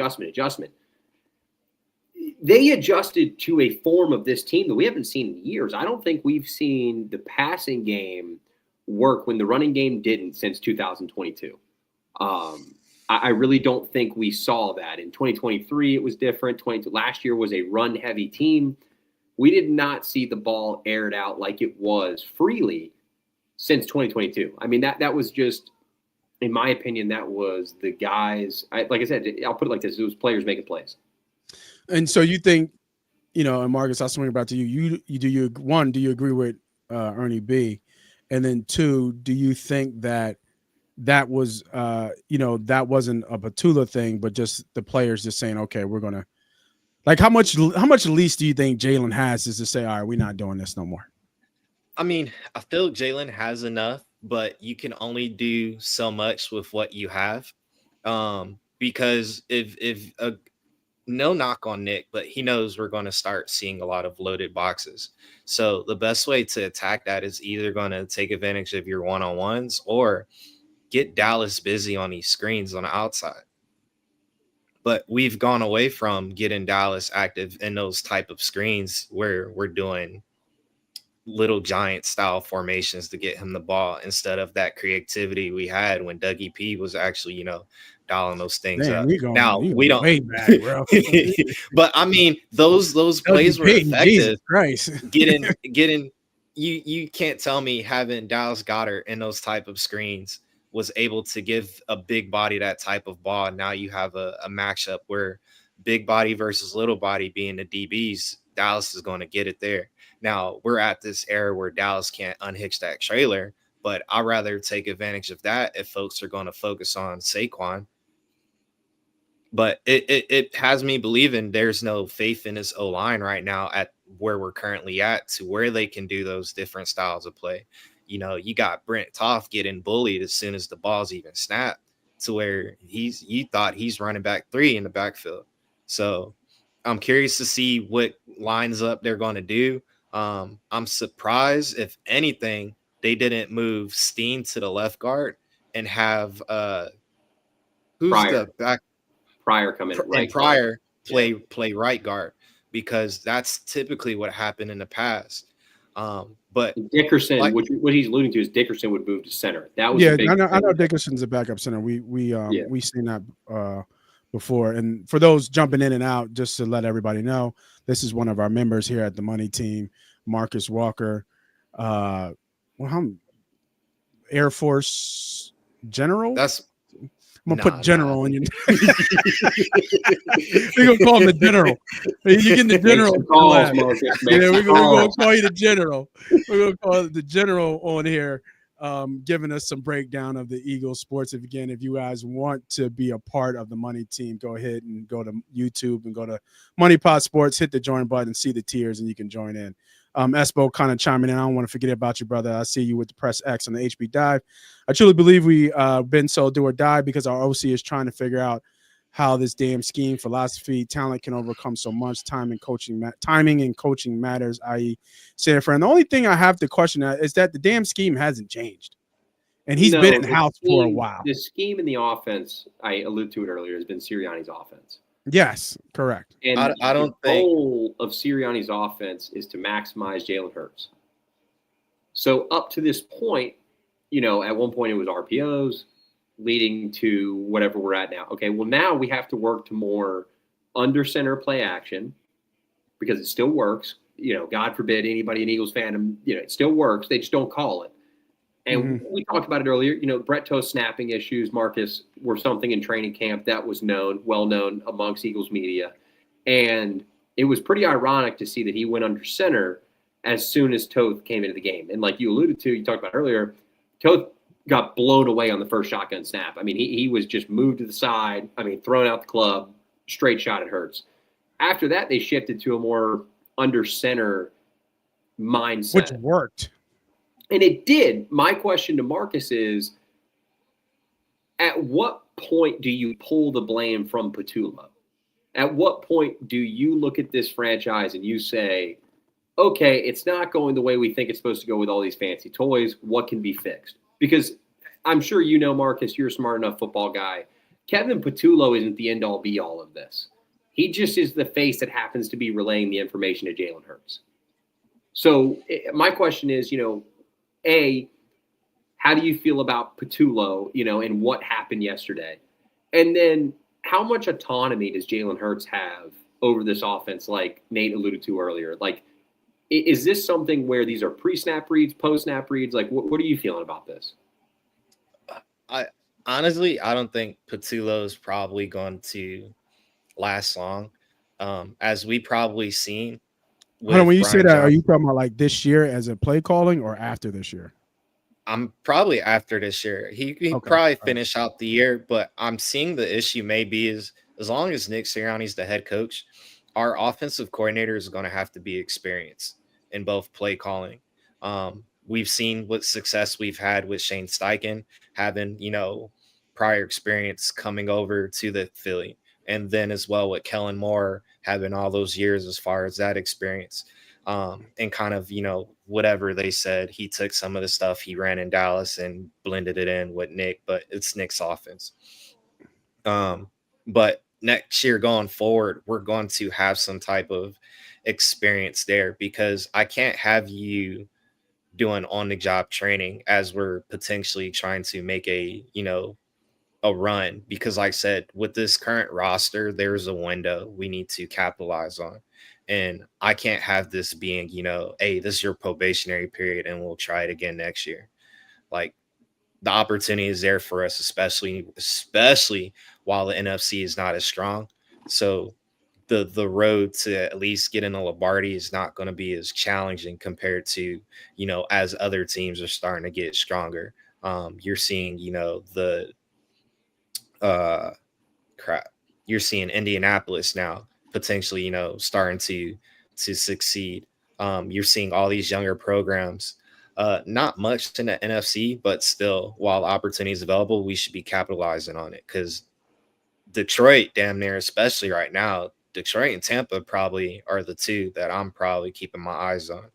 They adjusted to a form of this team that we haven't seen in years. I don't think we've seen the passing game work when the running game didn't since 2022. I really don't think we saw that. In 2023, it was different. Last year was a run-heavy team. We did not see the ball aired out like it was freely since 2022. I mean, that was just, in my opinion, that was the guys. Like I said, I'll put it like this: it was players making plays. And so you think, and Marcus, I'll swing about to you. Do you agree with Ernie B? And then 2, do you think that was, that wasn't a Batula thing, but just the players just saying, okay, we're going to, like, how much lease do you think Jalen has is to say, all right, we're not doing this no more? I mean, I feel Jalen has enough, but you can only do so much with what you have. Because if no knock on Nick, but he knows we're going to start seeing a lot of loaded boxes. So the best way to attack that is either going to take advantage of your one-on-ones or get Dallas busy on these screens on the outside. But we've gone away from getting Dallas active in those type of screens where we're doing little giant style formations to get him the ball instead of that creativity we had when Dougie P was actually, dialing those things up. Now we don't way back, bro. But I mean, those plays were effective. Getting you can't tell me having Dallas Goedert in those type of screens was able to give a big body that type of ball. Now you have a matchup where big body versus little body being the DBs, Dallas is going to get it there. Now we're at this era where Dallas can't unhitch that trailer, but I'd rather take advantage of that if folks are going to focus on Saquon. But it has me believing there's no faith in his O-line right now at where we're currently at to where they can do those different styles of play. You got Brent Toth getting bullied as soon as the ball's even snapped to where you thought he's running back 3 in the backfield. So I'm curious to see what lines up they're going to do. I'm surprised, if anything, they didn't move Steen to the left guard and have who's Pryor. the back Pryor come in right Pryor play right guard, because that's typically what happened in the past. But Dickerson, what he's alluding to is Dickerson would move to center. That was I know Dickerson's a backup center. We seen that before. And for those jumping in and out, just to let everybody know, this is one of our members here at the Money Team, Marcus Walker, Air Force General. I'm gonna put General in you. We're gonna call him the General. You get the General. We're gonna call you the General. We're gonna call the General on here. giving us some breakdown of the Eagles sports. If you guys want to be a part of the money team, go ahead and go to YouTube and go to Money Pot Sports, hit the join button, see the tiers, and you can join in. Espo kind of chiming in. I don't want to forget about you, brother. I see you with the Press X on the HB Dive. I truly believe we been so do or die because our OC is trying to figure out how this damn scheme, philosophy, talent can overcome so much. Timing and coaching matters, i.e. San Fran. The only thing I have to question is that the damn scheme hasn't changed. And he's been in-house for a while. The scheme in the offense, I alluded to it earlier, has been Sirianni's offense. Yes, correct. And I don't think the goal of Sirianni's offense is to maximize Jalen Hurts. So up to this point, at one point it was RPOs leading to whatever we're at now. Okay, well now we have to work to more under center play action because it still works. God forbid anybody an Eagles fan, it still works. They just don't call it. And we talked about it earlier, Brett Toe's snapping issues, Marcus, were something in training camp that was well known amongst Eagles media. And it was pretty ironic to see that he went under center as soon as Toth came into the game. And like you alluded to, you talked about earlier, Toth got blown away on the first shotgun snap. I mean, he was just moved to the side, thrown out the club, straight shot at Hurts. After that, they shifted to a more under center mindset. Which worked. And it did. My question to Marcus is, at what point do you pull the blame from Patullo? At what point do you look at this franchise and you say, okay, it's not going the way we think it's supposed to go with all these fancy toys. What can be fixed? Because I'm sure Marcus, you're a smart enough football guy. Kevin Patullo isn't the end-all, be-all of this. He just is the face that happens to be relaying the information to Jalen Hurts. So my question is, A, how do you feel about Patullo, and what happened yesterday? And then how much autonomy does Jalen Hurts have over this offense, like Nate alluded to earlier? Like, is this something where these are pre-snap reads, post-snap reads? Like, what are you feeling about this? I don't think Patullo is probably going to last long. As we probably seen. When you say that, are you talking about like this year as a play calling or after this year? I'm probably after this year. He probably finish out the year, but I'm seeing the issue maybe is as long as Nick Sirianni's the head coach, our offensive coordinator is going to have to be experienced in both play calling. We've seen what success we've had with Shane Steichen having, prior experience coming over to the Philly. And then as well with Kellen Moore having all those years as far as that experience. And kind of, whatever they said, he took some of the stuff he ran in Dallas and blended it in with Nick, but it's Nick's offense. But next year going forward, we're going to have some type of experience there because I can't have you doing on-the-job training as we're potentially trying to make a run because like I said, with this current roster, there's a window we need to capitalize on. And I can't have this being, hey, this is your probationary period and we'll try it again next year. Like the opportunity is there for us, especially while the NFC is not as strong. So the road to at least get in a Lombardi is not going to be as challenging compared to, as other teams are starting to get stronger. You're seeing, you're seeing Indianapolis now potentially, starting to succeed. You're seeing all these younger programs, not much in the NFC, but still, while opportunity is available, we should be capitalizing on it because Detroit, damn near, especially right now, Detroit and Tampa probably are the two that I'm probably keeping my eyes on.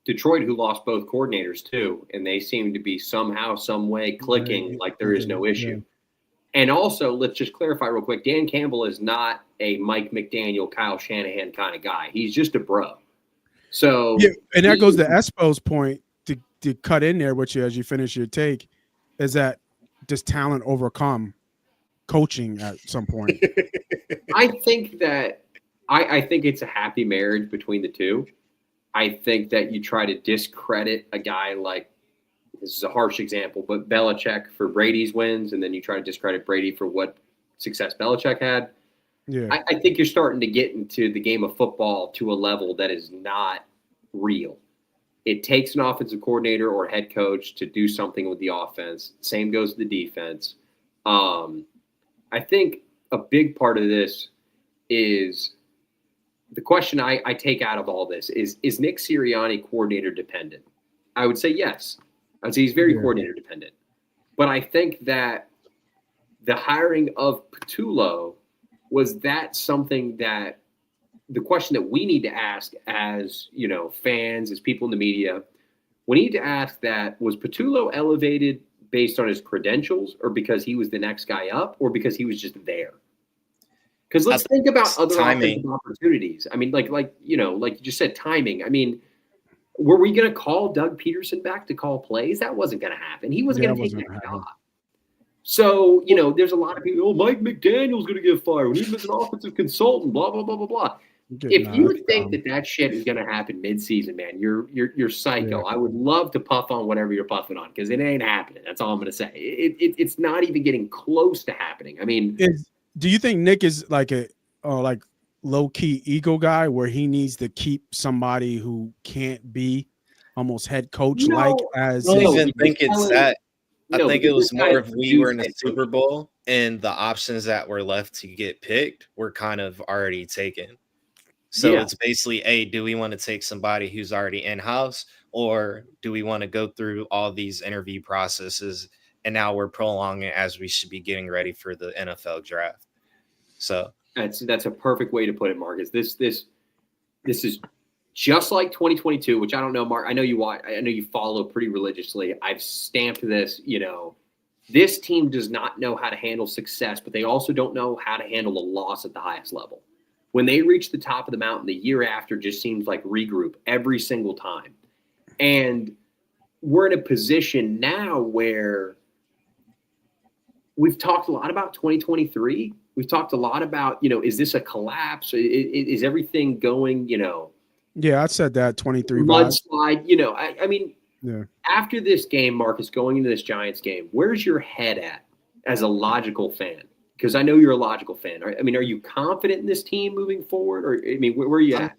Detroit, who lost both coordinators too, and they seem to be somehow, some way clicking like there is no issue. Yeah. And also, let's just clarify real quick, Dan Campbell is not a Mike McDaniel, Kyle Shanahan kind of guy. He's just a bro. So yeah, and that goes to Espo's point to cut in there with you as you finish your take, is that does talent overcome coaching at some point? I think that I think it's a happy marriage between the two. I think that you try to discredit a guy like, this is a harsh example, but Belichick for Brady's wins, and then you try to discredit Brady for what success Belichick had. Yeah, I think you're starting to get into the game of football to a level that is not real. It takes an offensive coordinator or head coach to do something with the offense. Same goes with the defense. I think a big part of this is the question I take out of all this is Nick Sirianni coordinator dependent? I would say yes. I would say he's very coordinator dependent. But I think that the hiring of Petulo, was that something that the question that we need to ask as, fans, as people in the media, we need to ask that, was Petulo elevated based on his credentials or because he was the next guy up or because he was just there? Because let's think about other offensive opportunities. I mean, like you just said, timing. I mean, were we going to call Doug Peterson back to call plays? That wasn't going to happen. He wasn't going to take that job. So, there's a lot of people, Mike McDaniel's going to get fired. He's an offensive consultant, blah, blah, blah, blah, blah. If you think that shit is going to happen midseason, man, you're psycho. Yeah. I would love to puff on whatever you're puffing on because it ain't happening. That's all I'm going to say. It's not even getting close to happening. I mean, do you think Nick is like a low key ego guy where he needs to keep somebody who can't be almost head coach like as? I don't even think it's that. I think it was more if we were in a Super Bowl and the options that were left to get picked were kind of already taken. So it's basically, do we want to take somebody who's already in-house or do we want to go through all these interview processes and now we're prolonging as we should be getting ready for the NFL draft? So that's a perfect way to put it, Marcus. This is just like 2022, which I don't know, Mark. I know you watch. I know you follow pretty religiously. I've stamped this. This team does not know how to handle success, but they also don't know how to handle a loss at the highest level. When they reach the top of the mountain, the year after just seems like regroup every single time. And we're in a position now where we've talked a lot about 2023. We've talked a lot about, is this a collapse? Is everything going, Yeah, I said that 23 mudslide. I mean, after this game, Marcus, going into this Giants game, where's your head at as a logical fan? Because I know you're a logical fan. I mean, are you confident in this team moving forward? Or, I mean, where are you at?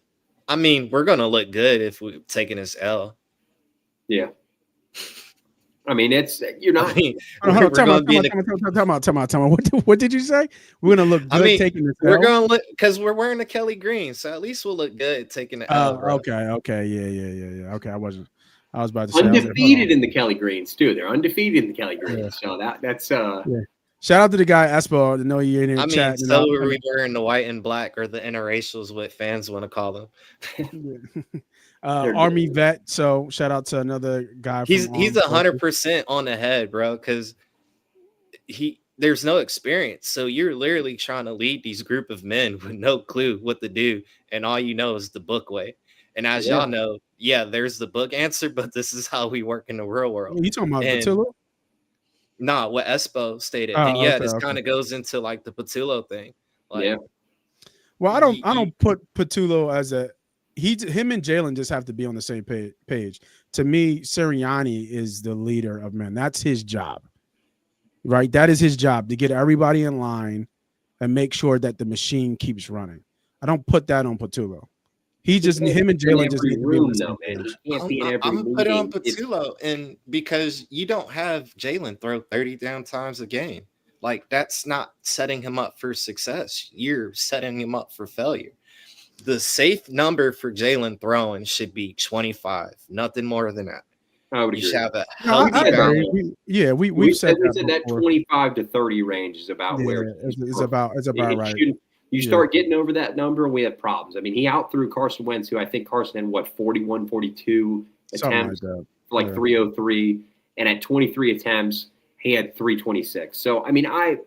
I mean, we're going to look good if we've taken this L. Yeah. I mean, you're not. Time out. What did you say? We're going to look good taking this L? We're going to look because we're wearing the Kelly Green. So at least we'll look good taking the L. Okay. Yeah. Okay. I was about to say. Undefeated in the Kelly Greens, too. They're undefeated in the Kelly Greens. Yeah. So that's. Shout out to the guy Espo. I know you ain't in chat. So are we wearing the white and black or the interracials, what fans want to call them? Army vet. So shout out to another guy. He's 100% on the head, bro. Because there's no experience. So you're literally trying to lead these group of men with no clue what to do, and all you know is the book way. And as y'all know, there's the book answer, but this is how we work in the real world. You talking about Petulo? Nah, what Espo stated. This kind of goes into like the Petulo thing. Well, I don't put Petulo as him and Jalen just have to be on the same page. To me, Sirianni is the leader of men. That's his job, right? That is his job, to get everybody in line and make sure that the machine keeps running. I don't put that on Petulo. Him and Jalen just need to be in the same page. I'm gonna put it on Petulo, and because you don't have Jalen throw 30 down times a game, like that's not setting him up for success. You're setting him up for failure. The safe number for Jalen throwing should be 25, nothing more than that. I would agree. You should have a healthy balance. We've said that 25 to 30 range is about where it's about right. You start getting over that number and we have problems. I mean, he outthrew Carson Wentz, who I think Carson had 41, 42 attempts for 303. And at 23 attempts, he had 326. So, I mean, I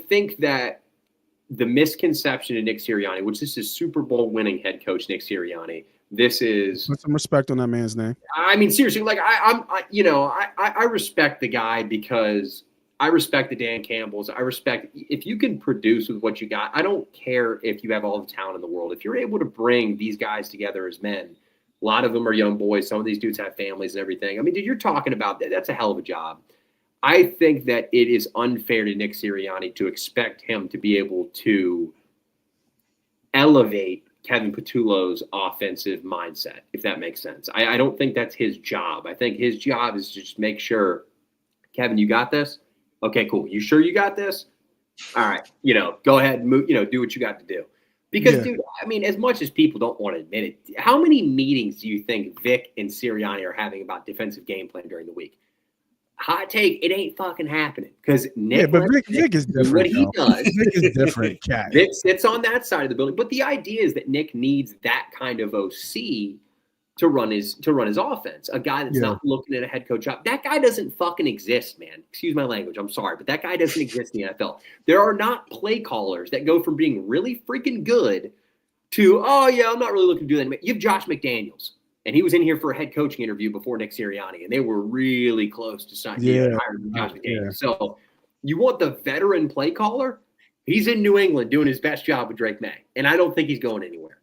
think that the misconception of Nick Sirianni, which this is Super Bowl winning head coach Nick Sirianni, this is put some respect on that man's name. I mean, seriously, like I respect the guy because I respect the Dan Campbells. I respect if you can produce with what you got. I don't care if you have all the talent in the world. If you're able to bring these guys together as men, a lot of them are young boys. Some of these dudes have families and everything. I mean, dude, you're talking about that's a hell of a job. I think that it is unfair to Nick Sirianni to expect him to be able to elevate Kevin Patullo's offensive mindset, if that makes sense. I don't think that's his job. I think his job is to just make sure, Kevin, you got this? Okay, cool. You sure you got this? All right. Go ahead and move, do what you got to do. Because, dude, I mean, as much as people don't want to admit it, how many meetings do you think Vic and Sirianni are having about defensive game plan during the week? Hot take, it ain't fucking happening. Because Nick, but Vic is different. What he does, Vic is different, cat. Vic sits on that side of the building. But the idea is that Nick needs that kind of OC to run his offense. A guy that's not looking at a head coach job. That guy doesn't fucking exist, man. Excuse my language. I'm sorry, but that guy doesn't exist in the NFL. There are not play callers that go from being really freaking good to, oh yeah, I'm not really looking to do that. You have Josh McDaniels, and he was in here for a head coaching interview before Nick Sirianni, and they were really close to signing hiring Josh McDaniels. Yeah. So you want the veteran play caller? He's in New England doing his best job with Drake May, and I don't think he's going anywhere.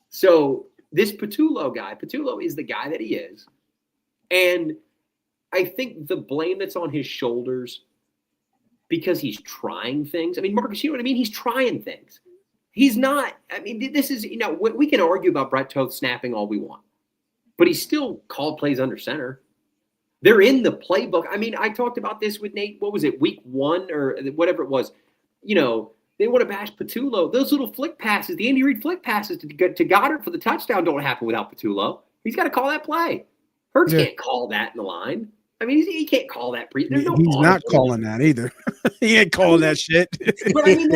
So this Patullo is the guy that he is. And I think the blame that's on his shoulders because he's trying things. I mean, Marcus, you know what I mean? He's trying things. He's not. I mean, this is, we can argue about Brett Toth snapping all we want, but he still called plays under center. They're in the playbook. I mean, I talked about this with Nate. What was it, week 1 or whatever it was? They want to bash Patullo. Those little flick passes, the Andy Reid flick passes to Goddard for the touchdown don't happen without Patullo. He's got to call that play. Hurts can't call that in the line. I mean, he can't call that. He's not calling that either. He ain't calling that shit. But I mean,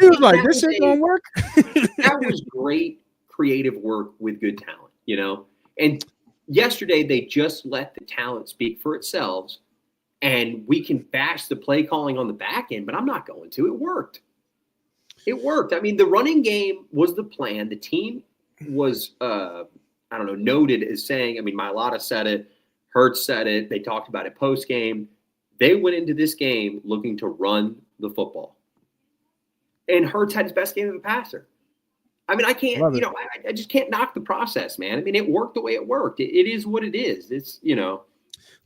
he was like, this shit don't work. That was great creative work with good talent, And yesterday, they just let the talent speak for itself, and we can bash the play calling on the back end, but I'm not going to. It worked. It worked. I mean, the running game was the plan. The team was, noted as saying, I mean, Mailata said it. Hurts said it. They talked about it post-game. They went into this game looking to run the football. And Hurts had his best game of a passer. I mean, I can't, I just can't knock the process, man. I mean, it worked the way it worked. It is what it is. It's,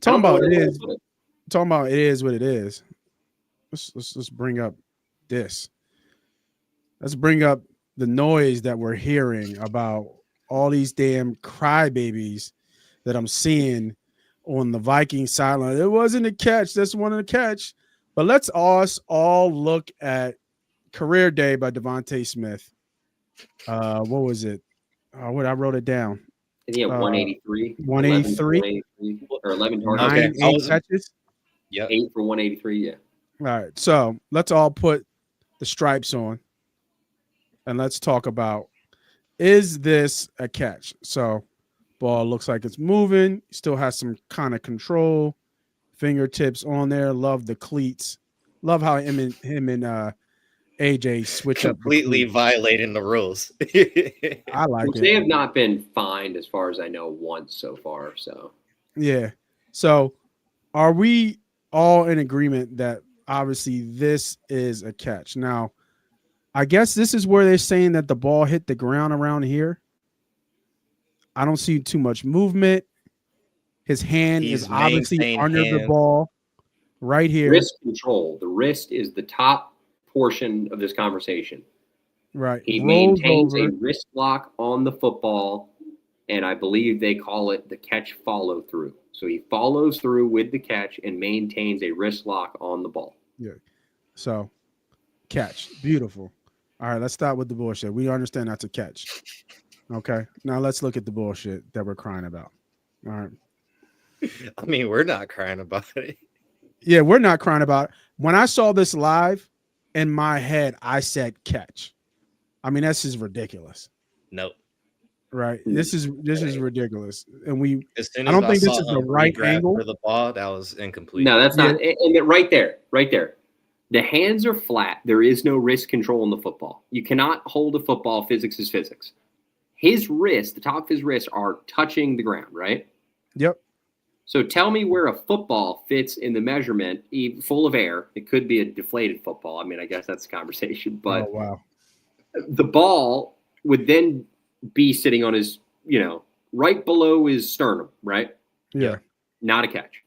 Talking about it is what it is. Let's bring up this. Let's bring up the noise that we're hearing about all these damn crybabies that I'm seeing on the Vikings sideline. It wasn't a catch. That's one of the catch. But let's all look at Career Day by DeVonta Smith. What was it? I wrote it down. He had 183. 183. Or 11 targets. 8 catches. Yep. 8 for 183, yeah. All right. So let's all put the stripes on. And let's talk about, is this a catch? So ball looks like it's moving. Still has some kind of control. Fingertips on there. Love the cleats. Love how him and AJ switch completely violating the rules. I like it. They have not been fined, as far as I know, once so far. So yeah. So are we all in agreement that obviously this is a catch? Now, I guess this is where they're saying that the ball hit the ground around here. I don't see too much movement. His hand is obviously under the ball right here. Wrist control. The wrist is the top portion of this conversation. Right. He maintains a wrist lock on the football, and I believe they call it the catch follow through. So he follows through with the catch and maintains a wrist lock on the ball. Yeah. So catch. Beautiful. All right, let's start with the bullshit. We understand that's a catch. Okay. Now let's look at the bullshit that we're crying about. All right. I mean, we're not crying about it. Yeah, we're not crying about it. When I saw this live, in my head, I said catch. I mean, that's just ridiculous. Nope. Right. This is ridiculous. And I don't think this is the right angle for the ball. That was incomplete. No, that's not. And right there. The hands are flat. There is no wrist control in the football. You cannot hold a football. Physics is physics. His wrist, the top of his wrist, are touching the ground, right? Yep. So tell me where a football fits in the measurement, full of air. It could be a deflated football. I mean, I guess that's a conversation. But the ball would then be sitting on his, right below his sternum, right? Yeah. Not a catch.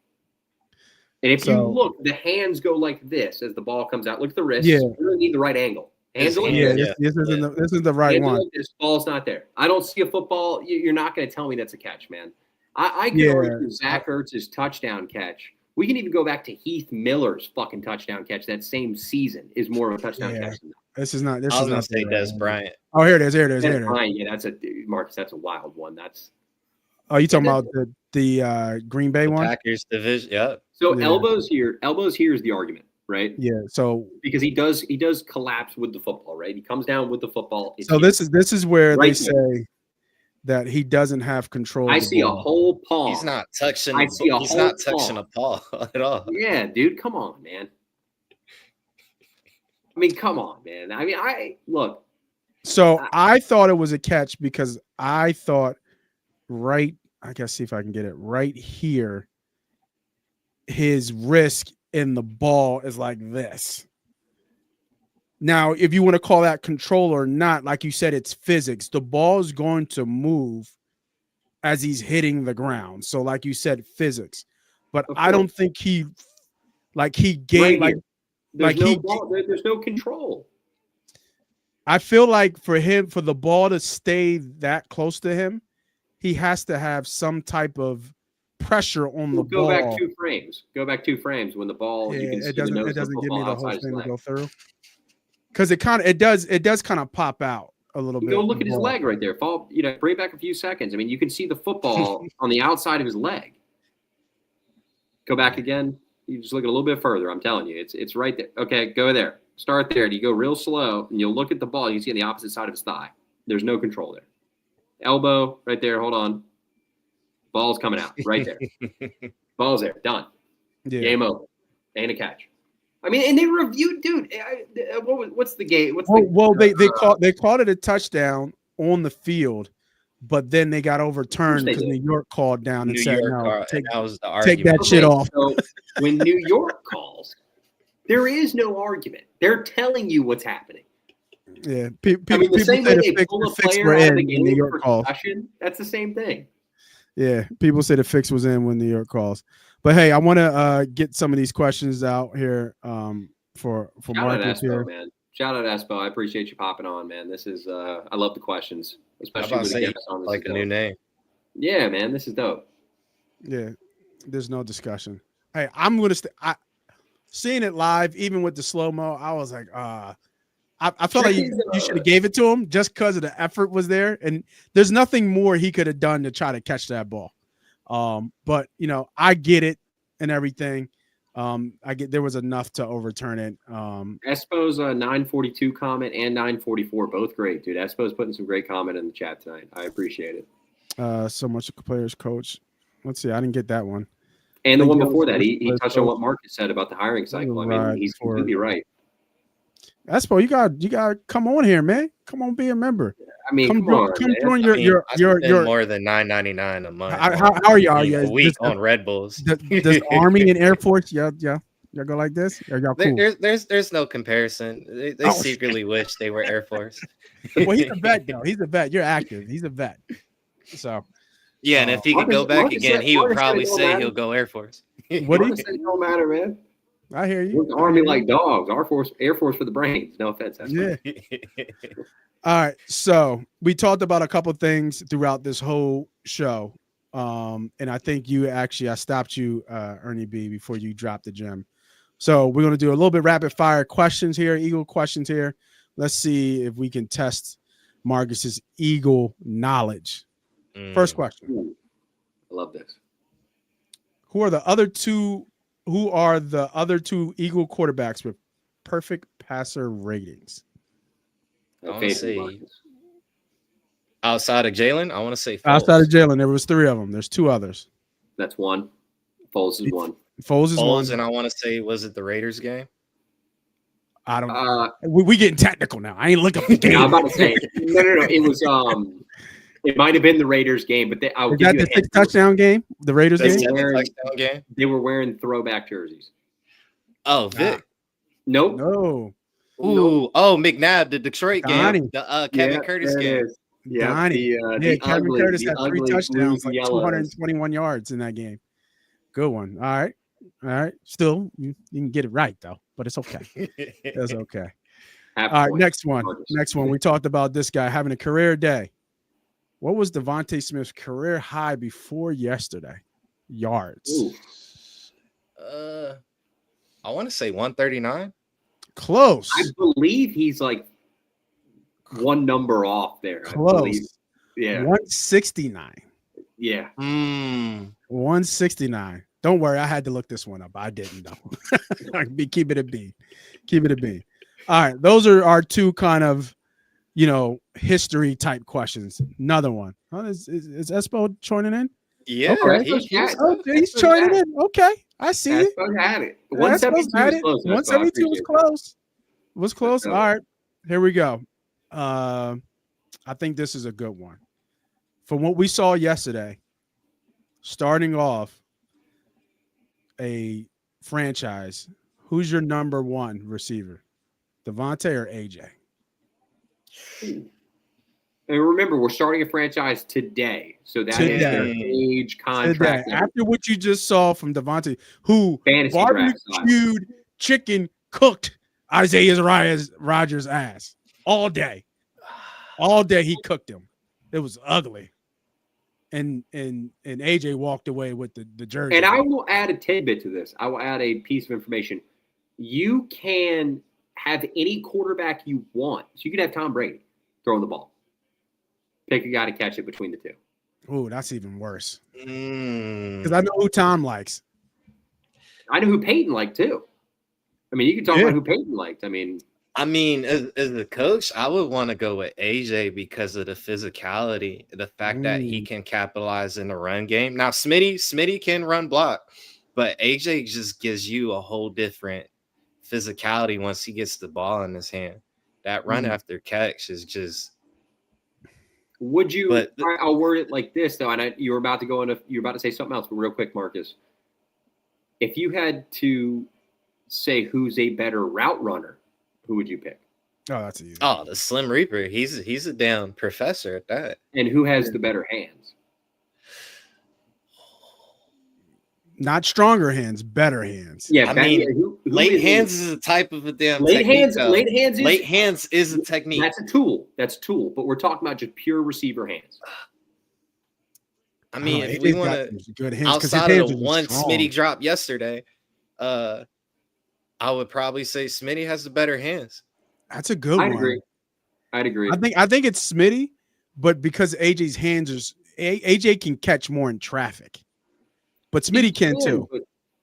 And if you look, the hands go like this as the ball comes out. Look at the wrist. Yeah. You really need the right angle. Handle it. Yeah, this isn't the right Handle one. it. This ball's not there. I don't see a football. You're not going to tell me that's a catch, man. I can argue Zach Ertz's touchdown catch. We can even go back to Heath Miller's fucking touchdown catch that same season is more of a touchdown catch than that. This is not. This I is was gonna not say Des Bryant. Oh, here it is. Bryant, yeah, Marcus. That's a wild one. Oh, you talking about the Green Bay one? Packers division. Yeah. So elbows here is the argument, right? Yeah. So because he does collapse with the football, right? He comes down with the football. So this is where they say that he doesn't have control. I see a whole palm. He's not touching. He's not touching a paw at all. Yeah, dude, come on, man. I mean, come on, man. I mean, look. So I thought it was a catch because I thought I gotta see if I can get it right here. His wrist in the ball is like this. Now, if you want to call that control or not, like you said, it's physics. The ball is going to move as he's hitting the ground. So, like you said, physics. But I don't think he gave there's no control. I feel like for the ball to stay that close to him, he has to have some type of pressure on the ball. Go back 2 frames. Go back 2 frames when the ball. Yeah, you can it doesn't give me the whole thing to go through. Because it does kind of pop out a little bit. Go look at his leg right there. Bring it back a few seconds. I mean, you can see the football on the outside of his leg. Go back again. You just look a little bit further. I'm telling you, it's right there. Okay, go there. Start there. You go real slow, and you'll look at the ball. You can see on the opposite side of his thigh. There's no control there. Elbow right there. Hold on. Ball's coming out right there. Ball's there. Done. Yeah. Game over. Ain't a catch. I mean, and they reviewed, dude. What's the game? They called it a touchdown on the field, but then they got overturned because New York called down and said, "No, take that shit off." So when New York calls, there is no argument. They're telling you what's happening. Yeah, the same way they pull a player out of the game for concussion, that's the same thing. Yeah, people say the fix was in when New York calls. But hey, I want to get some of these questions out here for Marcus here. Man. Shout out Espo. I appreciate you popping on, man. This is I love the questions, especially with the guests on this. Like a new name. Yeah, man, this is dope. Yeah, there's no discussion. Hey, I'm gonna seeing it live, even with the slow mo. I was like, I felt like you should have gave it to him just because of the effort was there, and there's nothing more he could have done to try to catch that ball. But I get it and everything. There was enough to overturn it. Espo's 942 comment and 944, both great, dude. Espo's putting some great comment in the chat tonight. I appreciate it. So much players coach. Let's see, I didn't get that one. And the one before that, he touched on what Marcus said about the hiring cycle. I mean, he's completely right. Espo, you got come on here, man. Come on, be a member. I mean, come join your more than $9.99 a month. How are y'all? A week on Red Bulls. Does Army and Air Force? Y'all go like this? Or y'all cool? There's no comparison. They secretly wish they were Air Force. Well, he's a vet though. He's a vet. You're active. He's a vet. So yeah, and if he could go back again, he would probably say he'll go Air Force. What do you say? It don't matter, man. I hear you. We're the Army like dogs. Air Force for the brains. No offense. That's yeah. All right. So we talked about a couple things throughout this whole show. And I think I stopped you, Ernie B, before you dropped the gem. So we're going to do a little bit rapid fire questions here, Eagle questions here. Let's see if we can test Marcus's Eagle knowledge. First question. I love this. Who are the other two Eagle quarterbacks with perfect passer ratings? I want to say outside of Jalen. I want to say Foles. Outside of Jalen, there was 3 of them. There's 2 others. That's one. Foles is one. Foles is one. And I want to say, was it the Raiders game? I don't. We getting technical now. I ain't looking up the game. I'm about to say no. It was It might have been the Raiders game, but I'll give you a hint. Touchdown game. The Raiders game. Touchdown game. They were wearing throwback jerseys. Oh, Vic. Nope. No. Ooh. Oh, McNabb, the Detroit game. The Kevin Curtis game. Yeah. Kevin Curtis had 3 touchdowns, like 221 yards in that game. Good one. All right. Still, you can get it right though, but it's okay. It's okay. Half All right, point. next one. Next one. We talked about this guy having a career day. What was DeVonta Smith's career high before yesterday? Yards. Ooh. I want to say 139. Close. I believe he's like one number off there. Close. Yeah. 169. Yeah. 169. Don't worry, I had to look this one up. I didn't though. Keep it a B. Keep it a B. All right, those are our two kind of, history type questions. Another one. Oh, is Espo joining in? Yeah, okay. He's joining in. Okay, I see it. Had it. 172 was close. 172 was close. Was close. All right, here we go. I think this is a good one. From what we saw yesterday, starting off a franchise, who's your number one receiver? DeVonta or AJ? And remember, we're starting a franchise today. So that is their age contract. After what you just saw from DeVonta, who barbecued chicken cooked Isaiah Rodgers' ass all day. All day he cooked him. It was ugly. And AJ walked away with the jersey. And I will add a tidbit to this. I will add a piece of information. You can have any quarterback you want. So you could have Tom Brady throwing the ball. Pick a guy to catch it between the two. Oh, that's even worse. Because I know who Tom likes. I know who Peyton liked too. I mean, you can talk about who Peyton liked. I mean, as a coach, I would want to go with AJ because of the physicality, the fact that he can capitalize in the run game. Now, Smitty can run block, but AJ just gives you a whole different physicality once he gets the ball in his hand. That run after catch is just. Would you? I'll word it like this though, and you're about to say something else, but real quick, Marcus. If you had to say who's a better route runner, who would you pick? Oh, that's easy. Oh, the Slim Reaper. He's a damn professor at that. And who has the better hands? Not stronger hands, better hands. Yeah, I mean, who late hands is a type of a damn late technique. Late hands is a technique. That's a tool. But we're talking about just pure receiver hands. I mean, if we want to good hands, outside of the one Smitty drop yesterday, I would probably say Smitty has the better hands. That's a good one. I'd agree. I think it's Smitty, but because AJ's hands AJ can catch more in traffic. But Smitty can too.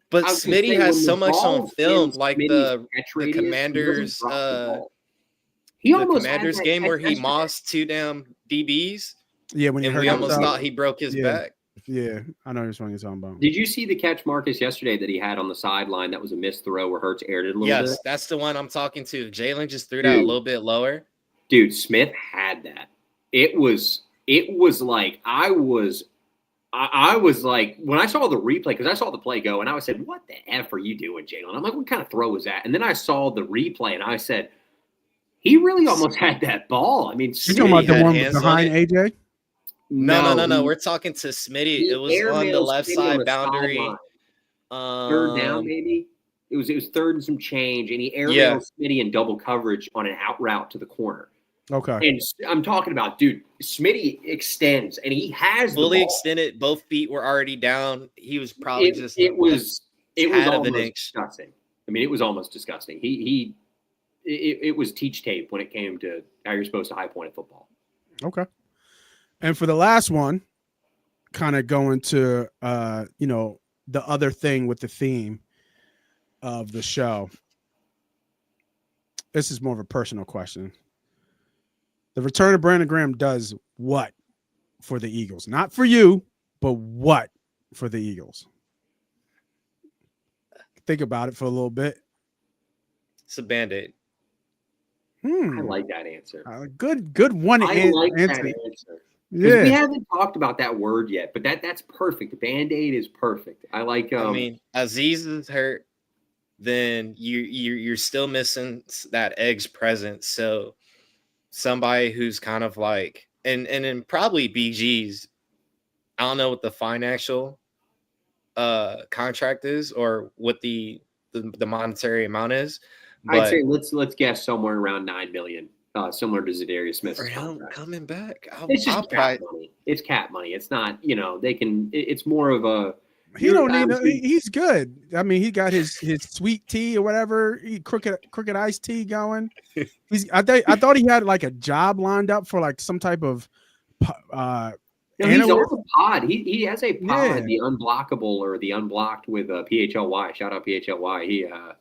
But Smitty has so much on film, like the Commanders. He almost Commanders game where he mossed two damn DBs. Yeah, when we almost thought he broke his back. Yeah, I know which one you're talking about. Did you see the catch, Marcus, yesterday that he had on the sideline? That was a missed throw where Hurts aired it a little bit. Yes, that's the one I'm talking to. Jalen just threw that a little bit lower. Dude, Smith had that. It was like I was like, when I saw the replay, because I saw the play go, and I said, what the F are you doing, Jalen? I'm like, what kind of throw was that? And then I saw the replay, and I said, he really almost had that ball. I mean, you talking about the one behind AJ? No. We're talking to Smitty. It was on the left side boundary. Third down, maybe. It was third and some change, and he airmailed Smitty in double coverage on an out route to the corner. Okay. And I'm talking about, dude, Smitty extends, and he has fully extended. Both feet were already down. He was probably it was almost disgusting. I mean, it was almost disgusting. It was teach tape when it came to how you're supposed to high point at football. Okay. And for the last one, kind of going to the other thing with the theme of the show. This is more of a personal question. The return of Brandon Graham does what for the Eagles? Not for you, but what for the Eagles? Think about it for a little bit. It's a Band-Aid. I like that answer. Good one. I like that answer. Yeah, we haven't talked about that word yet, but that's perfect. Band-Aid is perfect. I like. I mean, Aziz is hurt, then you're still missing that Eggs presence. So somebody who's kind of like, and then probably BG's. I don't know what the financial contract is or what the monetary amount is, But I'd say let's guess somewhere around 9 million, similar to Zadarius Smith's for him contract. coming back, It's just cap money. It's cap money. It's not, they can. It's more of a. He don't need. He's good. I mean, he got his sweet tea or whatever, crooked iced tea going. I thought he had like a job lined up for like some type of. He's on the pod. He has a pod, the Unblockable or the Unblocked with PHLY. Shout out PHLY.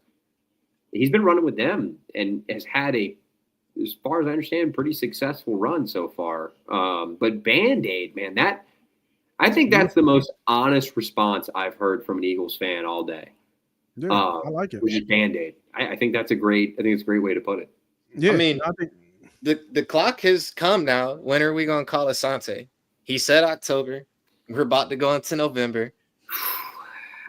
He's been running with them and has had as far as I understand, pretty successful run so far. But Band-Aid, man, I think that's the most honest response I've heard from an Eagles fan all day. Yeah, I like it. Which is Band-Aid. I think it's a great way to put it. Yeah, I mean, the clock has come now. When are we going to call Asante? He said October. We're about to go into November.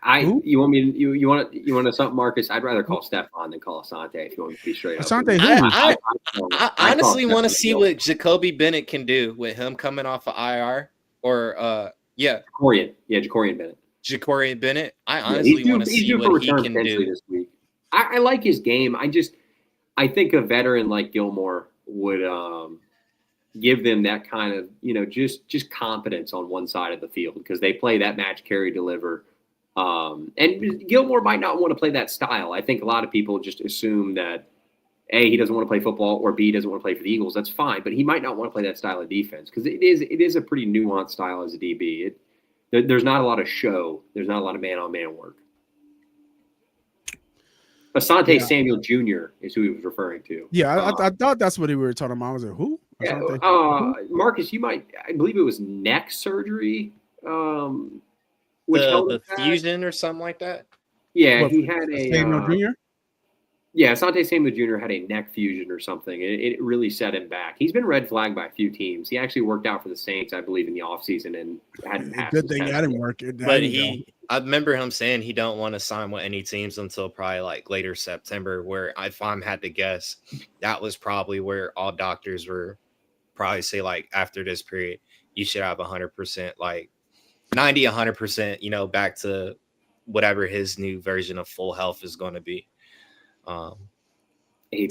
You want to something, Marcus? I'd rather call Stephon than call Asante if you want me to be straight up. Asante, I honestly want to see what Jacoby Bennett can do with him coming off of IR or Jacorian Bennett. Jacorian Bennett. I honestly want to see what he can do this week. I like his game. I think a veteran like Gilmore would give them that kind of just confidence on one side of the field because they play that match carry deliver. And Gilmore might not want to play that style. I think a lot of people just assume that A, he doesn't want to play football, or B, doesn't want to play for the Eagles. That's fine, but he might not want to play that style of defense because it is a pretty nuanced style as a DB. There's not a lot of show. There's not a lot of man-on-man work. Asante Samuel Jr. is who he was referring to. Yeah, I thought that's what we were talking about. I was like, who? Yeah, Marcus, I believe it was neck surgery. Which the fusion or something like that? Yeah, he had a Samuel Jr.? Yeah, Asante Samuel Jr. had a neck fusion or something. It really set him back. He's been red flagged by a few teams. He actually worked out for the Saints, I believe, in the offseason and hadn't passed. Good thing that didn't work. But I remember him saying he don't want to sign with any teams until probably like later September, where if I'm had to guess, that was probably where all doctors were probably say like after this period, you should have 100%, like 90, 100%, back to whatever his new version of full health is going to be. To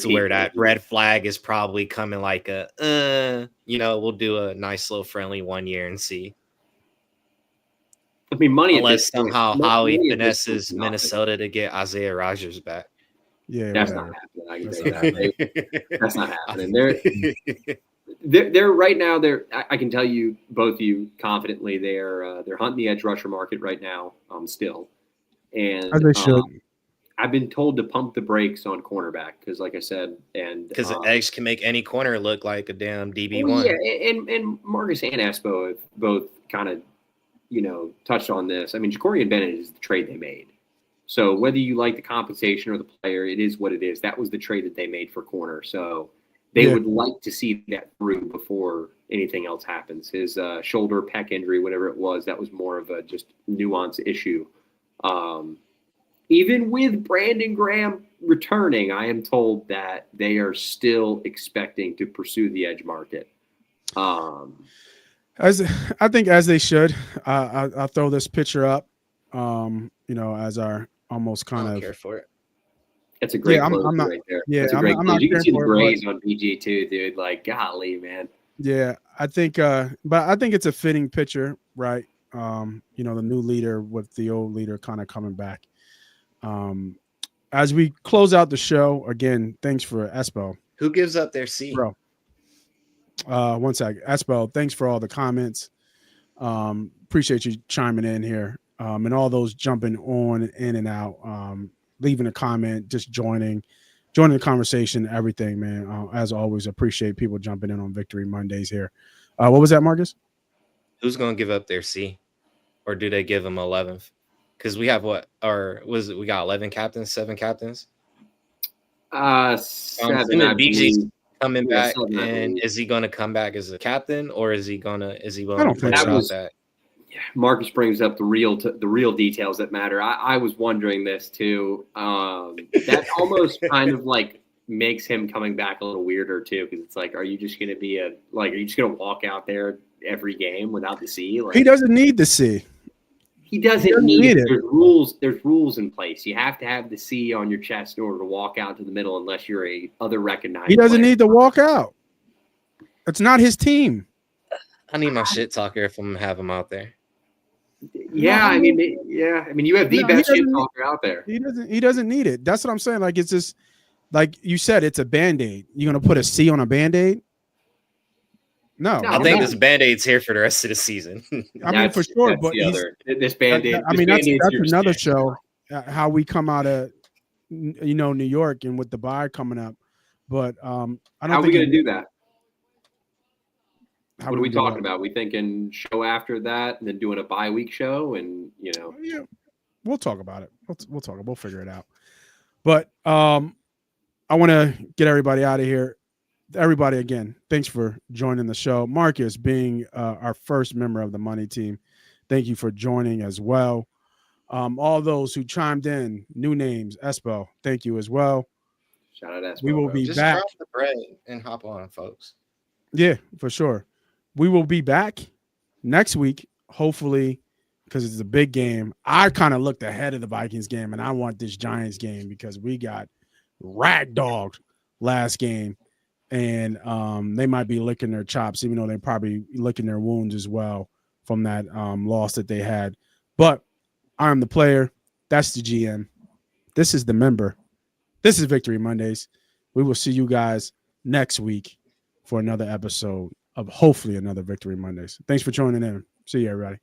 where that red flag is probably coming like we'll do a nice little friendly 1 year and see. I mean, money unless somehow Howie finesses Minnesota to get Isaiah Rodgers back. Yeah, that's not happening. I can say that. That's not happening. They're right now. I can tell you, both of you confidently, they're hunting the edge rusher market right now. Still, and as they should. I've been told to pump the brakes on cornerback because, like I said, and because the edge can make any corner look like a damn DB1. Yeah, and Marcus and Espo have both kind of, touched on this. I mean, Jacorian Bennett is the trade they made. So whether you like the compensation or the player, it is what it is. That was the trade that they made for corner. So they would like to see that through before anything else happens. His shoulder, pec injury, whatever it was, that was more of a just nuance issue. Even with Brandon Graham returning, I am told that they are still expecting to pursue the edge market. As they should. I'll throw this picture up, as our almost kind of. Care for it. It's a great close I'm not, right there. Yeah, it's a great close. You can see the grays on BG too, dude. Like, golly, man. Yeah, I think, but I think it's a fitting picture, right? The new leader with the old leader kind of coming back. As we close out the show, again, thanks for Espo. Who gives up their seat? Bro. One sec. Espo, thanks for all the comments. Appreciate you chiming in here. And all those jumping on in and out, leaving a comment, just joining the conversation, everything, man. As always, appreciate people jumping in on Victory Mondays here. What was that, Marcus? Who's going to give up their C? Or do they give them 11th? Because we have we got 11 captains, 7 captains? 7. BG's coming back, and is he going to come back as a captain, or is he willing to push out that? Marcus brings up the real details that matter. I was wondering this too. That almost kind of like makes him coming back a little weirder too, because it's like, are you just going to walk out there every game without the C? Like, he doesn't need the C. He doesn't need it. There's rules in place. You have to have the C on your chest in order to walk out to the middle unless you're a other recognized. He doesn't need to walk out. It's not his team. I need my shit talker if I'm gonna have him out there. Yeah, I mean, you have the best shit talker out there. He doesn't need it. That's what I'm saying. Like, it's just like you said, it's a Band-Aid. You're gonna put a C on a Band-Aid? No, I think this Band-Aid's here for the rest of the season. I mean, for sure, but this Band-Aid. I mean, that's another show. How we come out of, New York and with the bye coming up. But I don't. How are we gonna do that? What are we talking about? We thinking show after that, and then doing a bye week show, and Yeah, we'll talk about it. We'll talk. We'll figure it out. But I want to get everybody out of here. Everybody, again, thanks for joining the show. Marcus, being our first member of the Money Team, thank you for joining as well. All those who chimed in, new names, Espo, thank you as well. Shout out Espo. We will be just back. Drop the bread and hop on, folks. Yeah, for sure. We will be back next week, hopefully, because it's a big game. I kind of looked ahead of the Vikings game, and I want this Giants game because we got ragdogged last game. And they might be licking their chops, even though they're probably licking their wounds as well from that loss that they had. But I'm the player. That's the GM. This is the member. This is Victory Mondays. We will see you guys next week for another episode of hopefully another Victory Mondays. Thanks for joining in. See you, everybody.